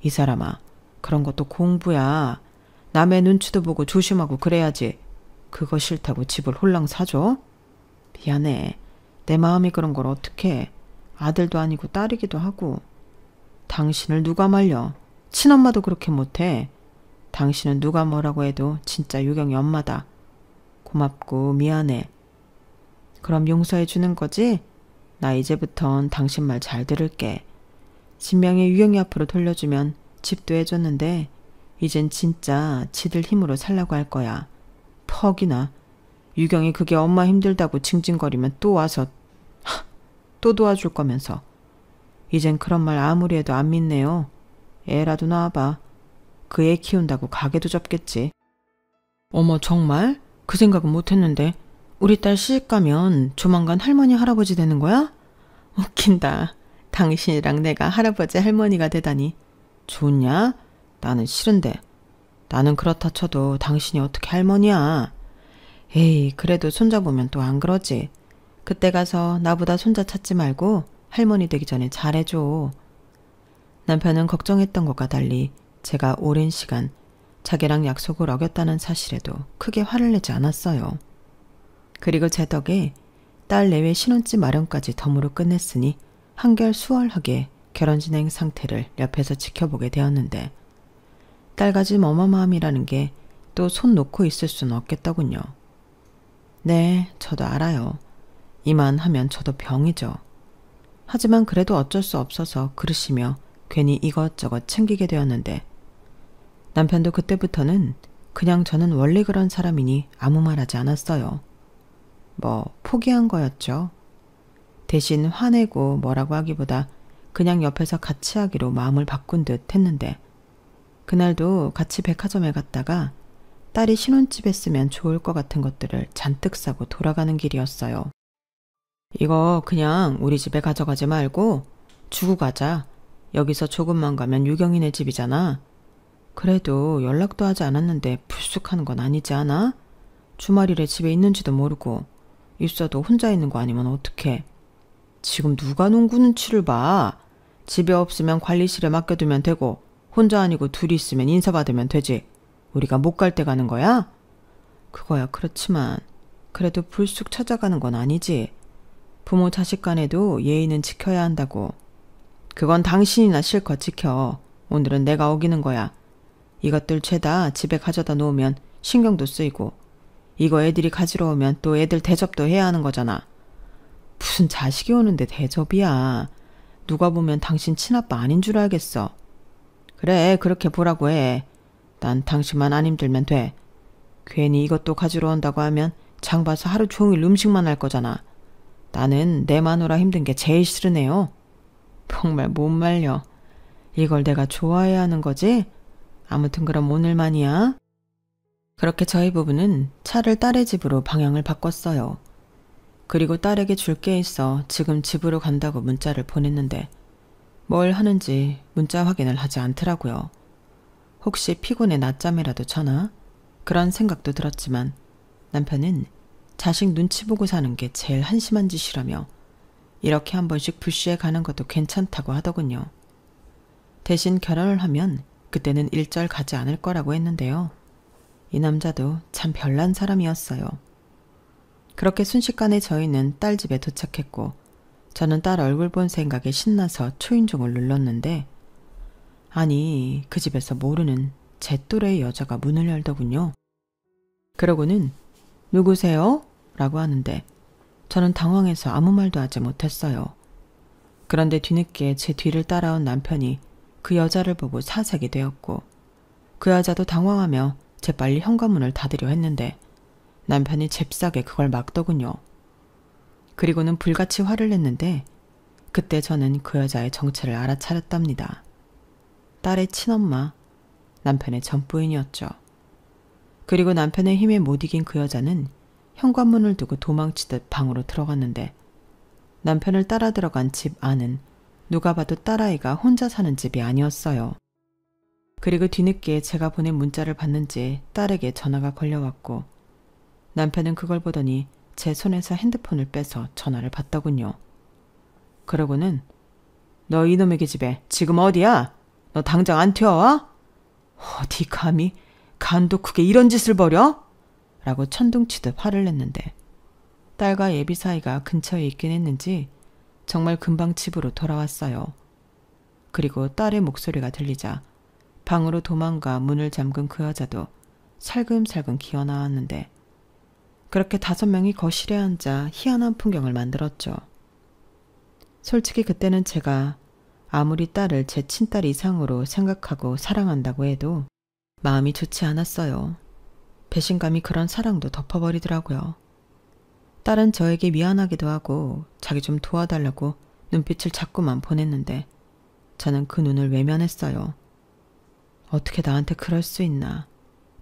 이 사람아, 그런 것도 공부야. 남의 눈치도 보고 조심하고 그래야지. 그거 싫다고 집을 홀랑 사줘? 미안해. 내 마음이 그런 걸 어떡해. 아들도 아니고 딸이기도 하고. 당신을 누가 말려. 친엄마도 그렇게 못해. 당신은 누가 뭐라고 해도 진짜 유경이 엄마다. 고맙고 미안해. 그럼 용서해 주는 거지? 나 이제부턴 당신 말 잘 들을게. 진명이 유경이 앞으로 돌려주면 집도 해줬는데 이젠 진짜 지들 힘으로 살라고 할 거야. 퍽이나. 유경이 그게 엄마 힘들다고 징징거리면 또 와서 또 도와줄 거면서. 이젠 그런 말 아무리 해도 안 믿네요. 애라도 낳아봐. 그 애 키운다고 가게도 접겠지. 어머, 정말? 그 생각은 못했는데. 우리 딸 시집가면 조만간 할머니 할아버지 되는 거야? 웃긴다. 당신이랑 내가 할아버지 할머니가 되다니. 좋냐? 나는 싫은데. 나는 그렇다 쳐도 당신이 어떻게 할머니야. 에이, 그래도 손자 보면 또 안 그러지. 그때 가서 나보다 손자 찾지 말고 할머니 되기 전에 잘해줘. 남편은 걱정했던 것과 달리 제가 오랜 시간 자기랑 약속을 어겼다는 사실에도 크게 화를 내지 않았어요. 그리고 제 덕에 딸 내외 신혼집 마련까지 덤으로 끝냈으니 한결 수월하게 결혼 진행 상태를 옆에서 지켜보게 되었는데, 딸가짐 어마마함이라는 게 또 손 놓고 있을 수는 없겠더군요. 네, 저도 알아요. 이만하면 저도 병이죠. 하지만 그래도 어쩔 수 없어서 그러시며 괜히 이것저것 챙기게 되었는데, 남편도 그때부터는 그냥 저는 원래 그런 사람이니 아무 말하지 않았어요. 뭐 포기한 거였죠. 대신 화내고 뭐라고 하기보다 그냥 옆에서 같이 하기로 마음을 바꾼 듯 했는데, 그날도 같이 백화점에 갔다가 딸이 신혼집에 쓰면 좋을 것 같은 것들을 잔뜩 사고 돌아가는 길이었어요. 이거 그냥 우리 집에 가져가지 말고 주고 가자. 여기서 조금만 가면 유경이네 집이잖아. 그래도 연락도 하지 않았는데 불쑥하는 건 아니지 않아? 주말이래 집에 있는지도 모르고. 있어도 혼자 있는 거 아니면 어떡해. 지금 누가 농구 눈치를 봐. 집에 없으면 관리실에 맡겨두면 되고 혼자 아니고 둘이 있으면 인사받으면 되지. 우리가 못 갈 때 가는 거야? 그거야 그렇지만 그래도 불쑥 찾아가는 건 아니지. 부모 자식 간에도 예의는 지켜야 한다고. 그건 당신이나 실컷 지켜. 오늘은 내가 어기는 거야. 이것들 죄다 집에 가져다 놓으면 신경도 쓰이고, 이거 애들이 가지러 오면 또 애들 대접도 해야 하는 거잖아. 무슨 자식이 오는데 대접이야. 누가 보면 당신 친아빠 아닌 줄 알겠어. 그래, 그렇게 보라고 해. 난 당신만 안 힘들면 돼. 괜히 이것도 가지러 온다고 하면 장 봐서 하루 종일 음식만 할 거잖아. 나는 내 마누라 힘든 게 제일 싫으네요. 정말 못 말려. 이걸 내가 좋아해야 하는 거지? 아무튼 그럼 오늘만이야. 그렇게 저희 부부는 차를 딸의 집으로 방향을 바꿨어요. 그리고 딸에게 줄 게 있어 지금 집으로 간다고 문자를 보냈는데 뭘 하는지 문자 확인을 하지 않더라고요. 혹시 피곤해 낮잠이라도 자나? 그런 생각도 들었지만 남편은 자식 눈치 보고 사는 게 제일 한심한 짓이라며 이렇게 한 번씩 푸시해 가는 것도 괜찮다고 하더군요. 대신 결혼을 하면 그때는 일절 가지 않을 거라고 했는데요. 이 남자도 참 별난 사람이었어요. 그렇게 순식간에 저희는 딸 집에 도착했고 저는 딸 얼굴 본 생각에 신나서 초인종을 눌렀는데, 아니 그 집에서 모르는 제 또래의 여자가 문을 열더군요. 그러고는 누구세요? 라고 하는데 저는 당황해서 아무 말도 하지 못했어요. 그런데 뒤늦게 제 뒤를 따라온 남편이 그 여자를 보고 사색이 되었고 그 여자도 당황하며 재빨리 현관문을 닫으려 했는데 남편이 잽싸게 그걸 막더군요. 그리고는 불같이 화를 냈는데 그때 저는 그 여자의 정체를 알아차렸답니다. 딸의 친엄마, 남편의 전부인이었죠. 그리고 남편의 힘에 못 이긴 그 여자는 현관문을 두고 도망치듯 방으로 들어갔는데 남편을 따라 들어간 집 안은 누가 봐도 딸아이가 혼자 사는 집이 아니었어요. 그리고 뒤늦게 제가 보낸 문자를 봤는지 딸에게 전화가 걸려왔고 남편은 그걸 보더니 제 손에서 핸드폰을 빼서 전화를 받더군요. 그러고는 너 이놈의 기집애 지금 어디야? 너 당장 안 튀어와? 어디 감히 간도 크게 이런 짓을 벌여? 라고 천둥치듯 화를 냈는데 딸과 예비 사이가 근처에 있긴 했는지 정말 금방 집으로 돌아왔어요. 그리고 딸의 목소리가 들리자 방으로 도망가 문을 잠근 그 여자도 살금살금 기어나왔는데 그렇게 5명이 거실에 앉아 희한한 풍경을 만들었죠. 솔직히 그때는 제가 아무리 딸을 제 친딸 이상으로 생각하고 사랑한다고 해도 마음이 좋지 않았어요. 배신감이 그런 사랑도 덮어버리더라고요. 딸은 저에게 미안하기도 하고 자기 좀 도와달라고 눈빛을 자꾸만 보냈는데 저는 그 눈을 외면했어요. 어떻게 나한테 그럴 수 있나.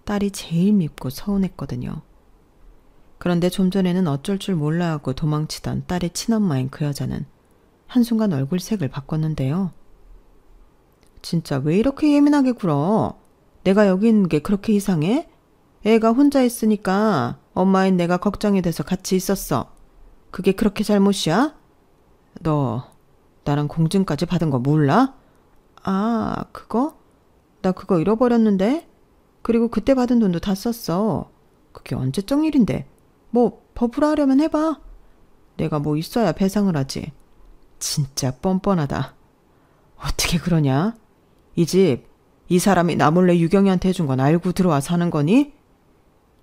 딸이 제일 밉고 서운했거든요. 그런데 좀 전에는 어쩔 줄 몰라 하고 도망치던 딸의 친엄마인 그 여자는 한순간 얼굴색을 바꿨는데요. 진짜 왜 이렇게 예민하게 굴어? 내가 여기 있는 게 그렇게 이상해? 애가 혼자 있으니까 엄마인 내가 걱정이 돼서 같이 있었어. 그게 그렇게 잘못이야? 너 나랑 공증까지 받은 거 몰라? 아, 그거? 나 그거 잃어버렸는데? 그리고 그때 받은 돈도 다 썼어. 그게 언제적 일인데? 뭐 법으로 하려면 해봐. 내가 뭐 있어야 배상을 하지. 진짜 뻔뻔하다. 어떻게 그러냐? 이 집, 이 사람이 나 몰래 유경이한테 해준 건 알고 들어와 사는 거니?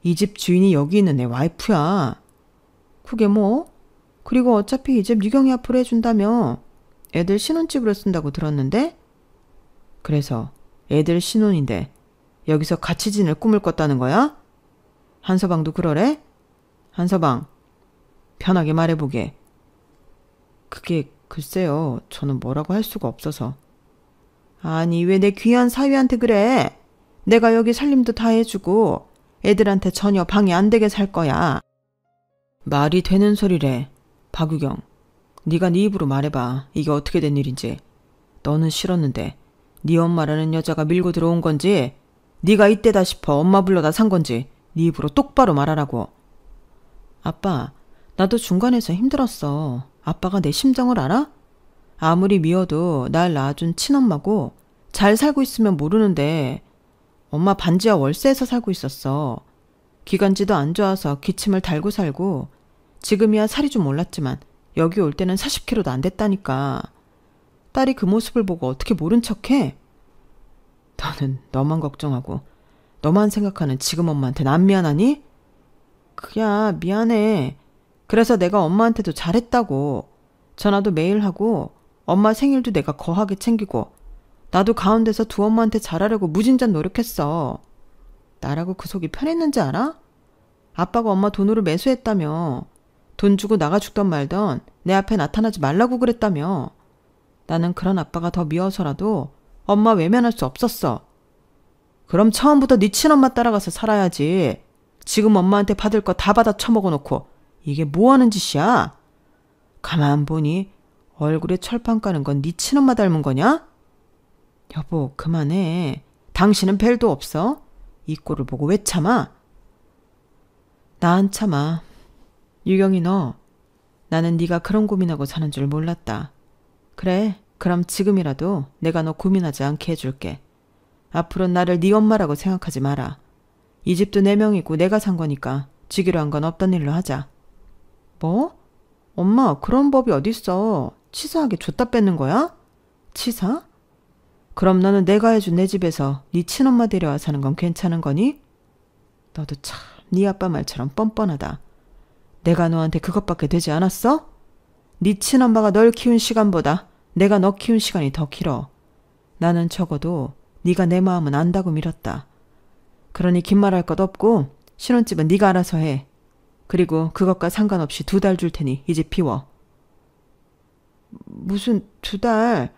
이 집 주인이 여기 있는 애 와이프야. 그게 뭐? 그리고 어차피 이 집 유경이 앞으로 해준다며. 애들 신혼집으로 쓴다고 들었는데? 그래서 애들 신혼인데 여기서 같이 지낼 꿈을 꿨다는 거야? 한서방도 그러래? 한서방, 편하게 말해보게. 그게 글쎄요. 저는 뭐라고 할 수가 없어서. 아니 왜 내 귀한 사위한테 그래? 내가 여기 살림도 다 해주고 애들한테 전혀 방해 안 되게 살 거야. 말이 되는 소리래. 박유경, 네가 네 입으로 말해봐. 이게 어떻게 된 일인지. 너는 싫었는데 네 엄마라는 여자가 밀고 들어온 건지 네가 이때다 싶어 엄마 불러다 산 건지 네 입으로 똑바로 말하라고. 아빠, 나도 중간에서 힘들었어. 아빠가 내 심정을 알아? 아무리 미워도 날 낳아준 친엄마고 잘 살고 있으면 모르는데 엄마 반지하 월세에서 살고 있었어. 기관지도 안 좋아서 기침을 달고 살고 지금이야 살이 좀 올랐지만 여기 올 때는 40kg도 안 됐다니까. 딸이 그 모습을 보고 어떻게 모른 척해? 너는 너만 걱정하고 너만 생각하는 지금 엄마한테 난 미안하니? 그야 미안해. 그래서 내가 엄마한테도 잘했다고. 전화도 매일 하고 엄마 생일도 내가 거하게 챙기고 나도 가운데서 두 엄마한테 잘하려고 무진장 노력했어. 나라고 그 속이 편했는지 알아? 아빠가 엄마 돈으로 매수했다며. 돈 주고 나가 죽던 말던 내 앞에 나타나지 말라고 그랬다며. 나는 그런 아빠가 더 미워서라도 엄마 외면할 수 없었어. 그럼 처음부터 네 친엄마 따라가서 살아야지. 지금 엄마한테 받을 거 다 받아 처먹어 놓고 이게 뭐 하는 짓이야? 가만 보니 얼굴에 철판 까는 건 네 친엄마 닮은 거냐? 여보, 그만해. 당신은 벨도 없어? 이 꼴을 보고 왜 참아? 나 안 참아. 유경이 너, 나는 네가 그런 고민하고 사는 줄 몰랐다. 그래, 그럼 지금이라도 내가 너 고민하지 않게 해줄게. 앞으로는 나를 네 엄마라고 생각하지 마라. 이 집도 내 명이고 내가 산 거니까 지기로 한 건 없던 일로 하자. 뭐? 엄마, 그런 법이 어딨어. 치사하게 줬다 뺏는 거야? 치사? 그럼 너는 내가 해준 내 집에서 네 친엄마 데려와 사는 건 괜찮은 거니? 너도 참 네 아빠 말처럼 뻔뻔하다. 내가 너한테 그것밖에 되지 않았어? 네 친엄마가 널 키운 시간보다 내가 너 키운 시간이 더 길어. 나는 적어도 네가 내 마음은 안다고 밀었다. 그러니 긴 말할 것 없고 신혼집은 네가 알아서 해. 그리고 그것과 상관없이 2달 줄 테니 이제 비워. 무슨 2달?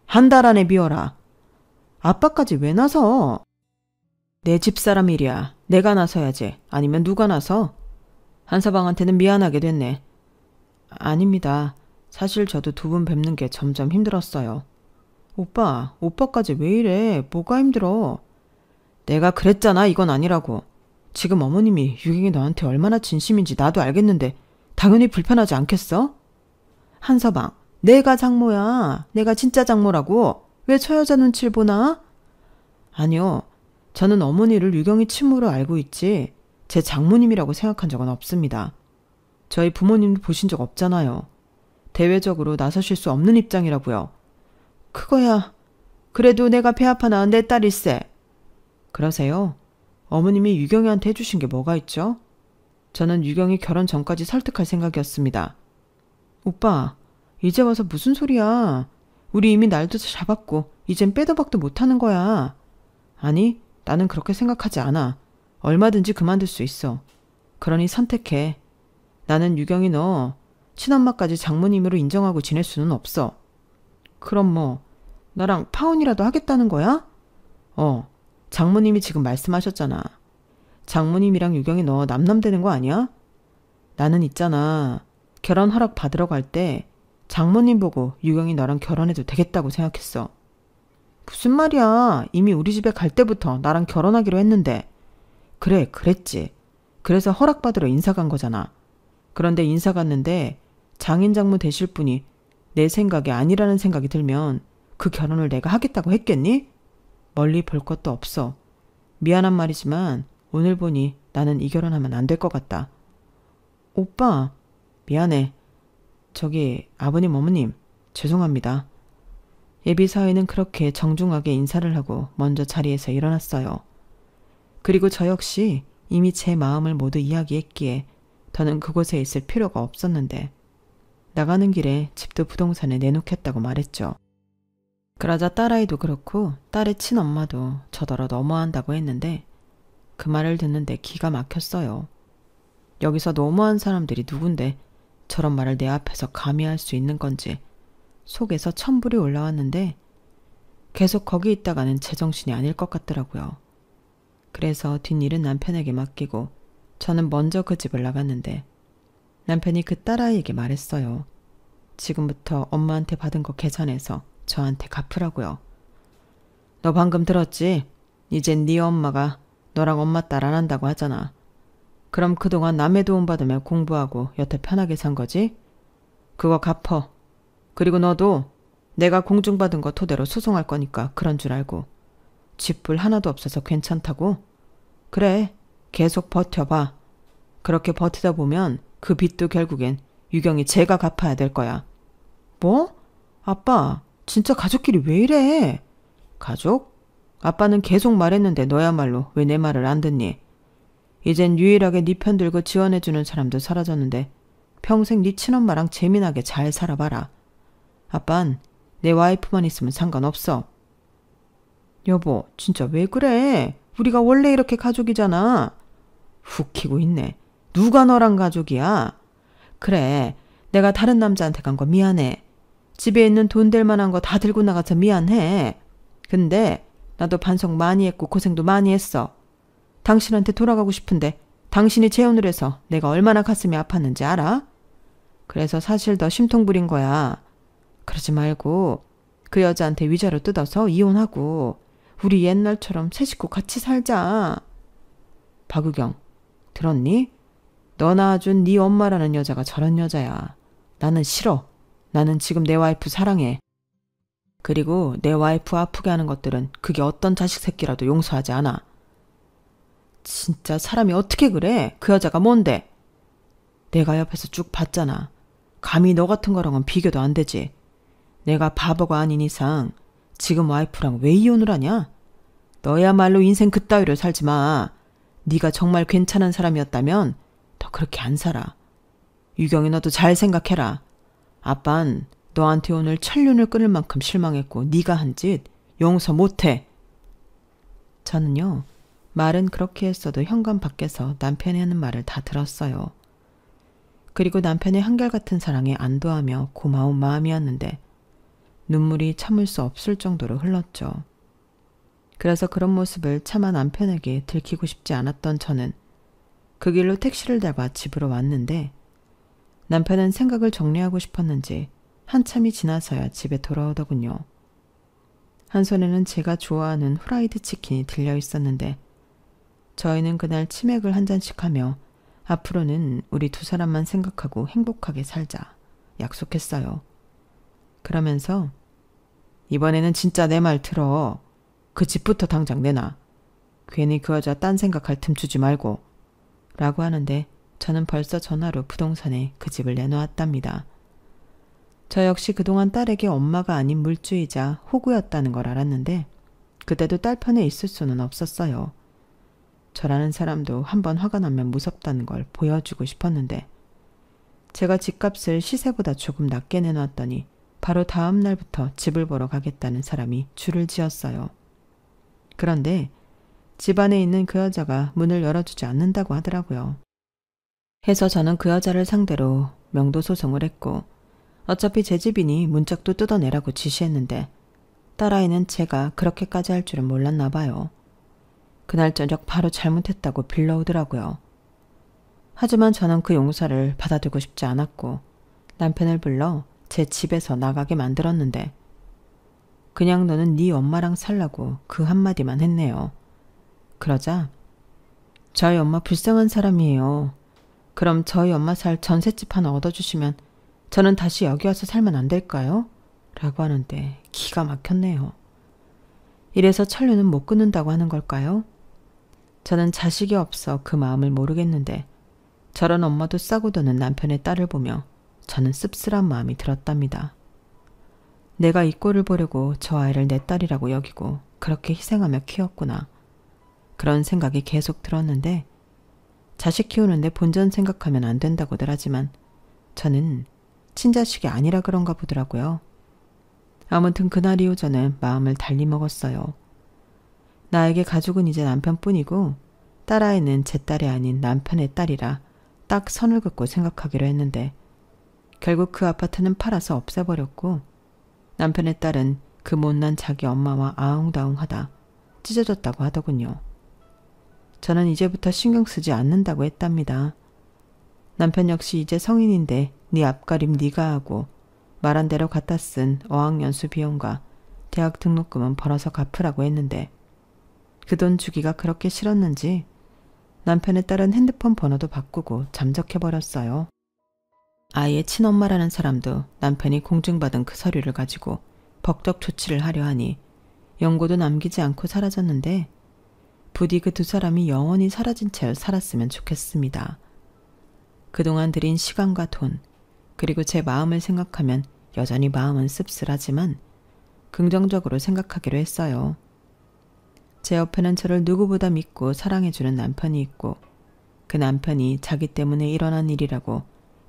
1달 안에 비워라. 아빠까지 왜 나서? 내 집사람 일이야. 내가 나서야지. 아니면 누가 나서? 한서방한테는 미안하게 됐네. 아닙니다. 사실 저도 2분 뵙는 게 점점 힘들었어요. 오빠까지 왜 이래? 뭐가 힘들어? 내가 그랬잖아. 이건 아니라고. 지금 어머님이 유경이 너한테 얼마나 진심인지 나도 알겠는데 당연히 불편하지 않겠어? 한서방, 내가 장모야. 내가 진짜 장모라고. 왜 저 여자 눈치를 보나? 아니요. 저는 어머니를 유경이 친모로 알고 있지 제 장모님이라고 생각한 적은 없습니다. 저희 부모님도 보신 적 없잖아요. 대외적으로 나서실 수 없는 입장이라고요. 그거야. 그래도 내가 배 아파 낳은 내 딸일세. 그러세요? 어머님이 유경이한테 해주신 게 뭐가 있죠? 저는 유경이 결혼 전까지 설득할 생각이었습니다. 오빠, 이제 와서 무슨 소리야. 우리 이미 날도 잡았고 이젠 빼도 박도 못하는 거야. 아니, 나는 그렇게 생각하지 않아. 얼마든지 그만둘 수 있어. 그러니 선택해. 나는 유경이 너 친엄마까지 장모님으로 인정하고 지낼 수는 없어. 그럼 뭐 나랑 파혼이라도 하겠다는 거야? 장모님이 지금 말씀하셨잖아. 장모님이랑 유경이 너 남남되는 거 아니야? 나는 있잖아. 결혼 허락 받으러 갈 때 장모님 보고 유경이 너랑 결혼해도 되겠다고 생각했어. 무슨 말이야. 이미 우리 집에 갈 때부터 나랑 결혼하기로 했는데. 그래, 그랬지. 그래서 허락받으러 인사 간 거잖아. 그런데 인사 갔는데 장인 장모 되실 분이 내 생각이 아니라는 생각이 들면 그 결혼을 내가 하겠다고 했겠니? 멀리 볼 것도 없어. 미안한 말이지만 오늘 보니 나는 이 결혼하면 안 될 것 같다. 오빠, 미안해. 저기 아버님 어머님 죄송합니다. 예비사위는 그렇게 정중하게 인사를 하고 먼저 자리에서 일어났어요. 그리고 저 역시 이미 제 마음을 모두 이야기했기에 더는 그곳에 있을 필요가 없었는데 나가는 길에 집도 부동산에 내놓겠다고 말했죠. 그러자 딸아이도 그렇고 딸의 친엄마도 저더러 너무한다고 했는데 그 말을 듣는데 기가 막혔어요. 여기서 너무한 사람들이 누군데 저런 말을 내 앞에서 감히 할 수 있는 건지 속에서 천불이 올라왔는데 계속 거기 있다가는 제정신이 아닐 것 같더라고요. 그래서 뒷일은 남편에게 맡기고 저는 먼저 그 집을 나갔는데 남편이 그 딸아이에게 말했어요. 지금부터 엄마한테 받은 거 계산해서 저한테 갚으라고요. 너 방금 들었지? 이젠 네 엄마가 너랑 엄마 딸 안 한다고 하잖아. 그럼 그동안 남의 도움 받으며 공부하고 여태 편하게 산 거지? 그거 갚어. 그리고 너도 내가 공증받은 거 토대로 소송할 거니까 그런 줄 알고. 집불 하나도 없어서 괜찮다고? 그래, 계속 버텨봐. 그렇게 버티다 보면 그 빚도 결국엔 유경이 제가 갚아야 될 거야. 뭐? 아빠, 진짜 가족끼리 왜 이래? 가족? 아빠는 계속 말했는데 너야말로 왜 내 말을 안 듣니? 이젠 유일하게 네 편 들고 지원해주는 사람도 사라졌는데 평생 네 친엄마랑 재미나게 잘 살아봐라. 아빤 내 와이프만 있으면 상관없어. 여보, 진짜 왜 그래? 우리가 원래 이렇게 가족이잖아. 훅 키고 있네. 누가 너랑 가족이야? 그래, 내가 다른 남자한테 간 거 미안해. 집에 있는 돈 될 만한 거 다 들고 나가서 미안해. 근데 나도 반성 많이 했고 고생도 많이 했어. 당신한테 돌아가고 싶은데 당신이 재혼을 해서 내가 얼마나 가슴이 아팠는지 알아? 그래서 사실 너 심통 부린 거야. 그러지 말고 그 여자한테 위자료 뜯어서 이혼하고 우리 옛날처럼 새 식구 같이 살자. 박우경, 들었니? 너 낳아준 네 엄마라는 여자가 저런 여자야. 나는 싫어. 나는 지금 내 와이프 사랑해. 그리고 내 와이프 아프게 하는 것들은 그게 어떤 자식 새끼라도 용서하지 않아. 진짜 사람이 어떻게 그래? 그 여자가 뭔데? 내가 옆에서 쭉 봤잖아. 감히 너 같은 거랑은 비교도 안 되지. 내가 바보가 아닌 이상 지금 와이프랑 왜 이혼을 하냐? 너야말로 인생 그따위로 살지 마. 네가 정말 괜찮은 사람이었다면 너 그렇게 안 살아. 유경이 너도 잘 생각해라. 아빤 너한테 오늘 천륜을 끊을 만큼 실망했고 네가 한 짓 용서 못해. 저는요. 말은 그렇게 했어도 현관 밖에서 남편이 하는 말을 다 들었어요. 그리고 남편의 한결같은 사랑에 안도하며 고마운 마음이었는데 눈물이 참을 수 없을 정도로 흘렀죠. 그래서 그런 모습을 차마 남편에게 들키고 싶지 않았던 저는 그 길로 택시를 잡아 집으로 왔는데 남편은 생각을 정리하고 싶었는지 한참이 지나서야 집에 돌아오더군요. 한 손에는 제가 좋아하는 후라이드 치킨이 들려 있었는데 저희는 그날 치맥을 한 잔씩 하며 앞으로는 우리 두 사람만 생각하고 행복하게 살자 약속했어요. 그러면서 이번에는 진짜 내 말 들어. 그 집부터 당장 내놔. 괜히 그 여자 딴 생각할 틈 주지 말고. 라고 하는데 저는 벌써 전화로 부동산에 그 집을 내놓았답니다. 저 역시 그동안 딸에게 엄마가 아닌 물주이자 호구였다는 걸 알았는데 그때도 딸 편에 있을 수는 없었어요. 저라는 사람도 한번 화가 나면 무섭다는 걸 보여주고 싶었는데 제가 집값을 시세보다 조금 낮게 내놨더니 바로 다음 날부터 집을 보러 가겠다는 사람이 줄을 지었어요. 그런데 집 안에 있는 그 여자가 문을 열어주지 않는다고 하더라고요. 해서 저는 그 여자를 상대로 명도 소송을 했고 어차피 제 집이니 문짝도 뜯어내라고 지시했는데 딸아이는 제가 그렇게까지 할 줄은 몰랐나 봐요. 그날 저녁 바로 잘못했다고 빌러오더라고요. 하지만 저는 그 용서를 받아들고 싶지 않았고 남편을 불러 제 집에서 나가게 만들었는데 그냥 너는 네 엄마랑 살라고 그 한마디만 했네요. 그러자 저희 엄마 불쌍한 사람이에요. 그럼 저희 엄마 살 전셋집 하나 얻어주시면 저는 다시 여기 와서 살면 안 될까요? 라고 하는데 기가 막혔네요. 이래서 천류는 못 끊는다고 하는 걸까요? 저는 자식이 없어 그 마음을 모르겠는데 저런 엄마도 싸고 도는 남편의 딸을 보며 저는 씁쓸한 마음이 들었답니다. 내가 이 꼴을 보려고 저 아이를 내 딸이라고 여기고 그렇게 희생하며 키웠구나. 그런 생각이 계속 들었는데 자식 키우는데 본전 생각하면 안 된다고들 하지만 저는 친자식이 아니라 그런가 보더라고요. 아무튼 그날 이후 저는 마음을 달리 먹었어요. 나에게 가족은 이제 남편뿐이고 딸아이는 제 딸이 아닌 남편의 딸이라 딱 선을 긋고 생각하기로 했는데 결국 그 아파트는 팔아서 없애버렸고 남편의 딸은 그 못난 자기 엄마와 아웅다웅하다 찢어졌다고 하더군요. 저는 이제부터 신경 쓰지 않는다고 했답니다. 남편 역시 이제 성인인데 네 앞가림 네가 하고 말한 대로 갖다 쓴 어학연수 비용과 대학 등록금은 벌어서 갚으라고 했는데 그 돈 주기가 그렇게 싫었는지 남편의 딸은 핸드폰 번호도 바꾸고 잠적해버렸어요. 아이의 친엄마라는 사람도 남편이 공증받은 그 서류를 가지고 법적 조치를 하려 하니 연고도 남기지 않고 사라졌는데 부디 그 두 사람이 영원히 사라진 채 살았으면 좋겠습니다. 그동안 들인 시간과 돈, 그리고 제 마음을 생각하면 여전히 마음은 씁쓸하지만 긍정적으로 생각하기로 했어요. 제 옆에는 저를 누구보다 믿고 사랑해주는 남편이 있고 그 남편이 자기 때문에 일어난 일이라고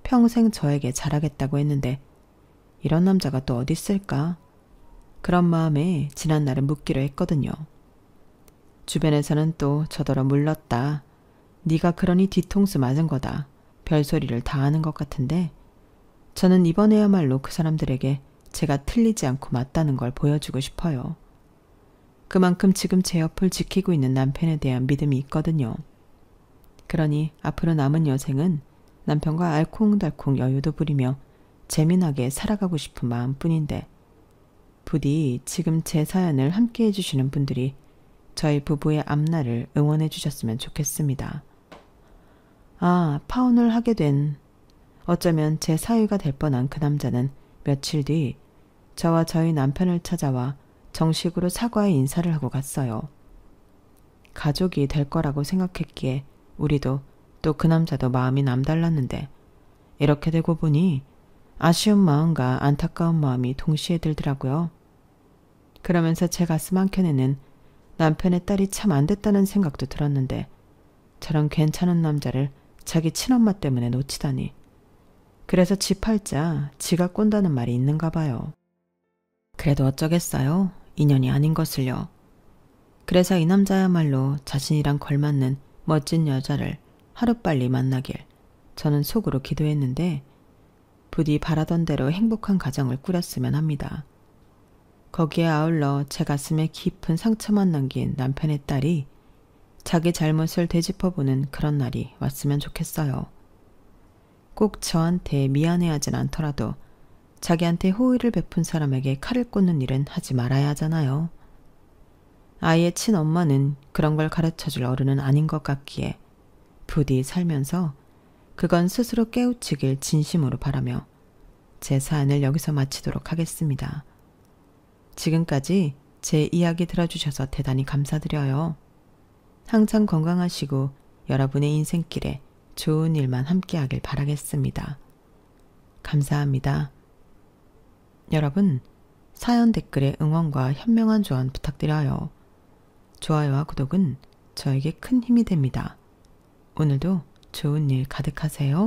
평생 저에게 잘하겠다고 했는데 이런 남자가 또 어디 있을까? 그런 마음에 지난 날은 묻기로 했거든요. 주변에서는 또 저더러 물렀다. 네가 그러니 뒤통수 맞은 거다. 별소리를 다 하는 것 같은데 저는 이번에야말로 그 사람들에게 제가 틀리지 않고 맞다는 걸 보여주고 싶어요. 그만큼 지금 제 옆을 지키고 있는 남편에 대한 믿음이 있거든요. 그러니 앞으로 남은 여생은 남편과 알콩달콩 여유도 부리며 재미나게 살아가고 싶은 마음뿐인데 부디 지금 제 사연을 함께 해주시는 분들이 저희 부부의 앞날을 응원해 주셨으면 좋겠습니다. 아, 파혼을 하게 된 어쩌면 제 사위가 될 뻔한 그 남자는 며칠 뒤 저와 저희 남편을 찾아와 정식으로 사과의 인사를 하고 갔어요. 가족이 될 거라고 생각했기에 우리도 또 그 남자도 마음이 남달랐는데 이렇게 되고 보니 아쉬운 마음과 안타까운 마음이 동시에 들더라고요. 그러면서 제 가슴 한켠에는 남편의 딸이 참 안 됐다는 생각도 들었는데 저런 괜찮은 남자를 자기 친엄마 때문에 놓치다니. 그래서 지 팔자 지가 꼰다는 말이 있는가 봐요. 그래도 어쩌겠어요. 인연이 아닌 것을요. 그래서 이 남자야말로 자신이랑 걸맞는 멋진 여자를 하루빨리 만나길 저는 속으로 기도했는데 부디 바라던 대로 행복한 가정을 꾸렸으면 합니다. 거기에 아울러 제 가슴에 깊은 상처만 남긴 남편의 딸이 자기 잘못을 되짚어보는 그런 날이 왔으면 좋겠어요. 꼭 저한테 미안해하진 않더라도 자기한테 호의를 베푼 사람에게 칼을 꽂는 일은 하지 말아야 하잖아요. 아이의 친엄마는 그런 걸 가르쳐줄 어른은 아닌 것 같기에 부디 살면서 그건 스스로 깨우치길 진심으로 바라며 제 사연을 여기서 마치도록 하겠습니다. 지금까지 제 이야기 들어주셔서 대단히 감사드려요. 항상 건강하시고 여러분의 인생길에 좋은 일만 함께하길 바라겠습니다. 감사합니다. 여러분, 사연 댓글에 응원과 현명한 조언 부탁드려요. 좋아요와 구독은 저에게 큰 힘이 됩니다. 오늘도 좋은 일 가득하세요.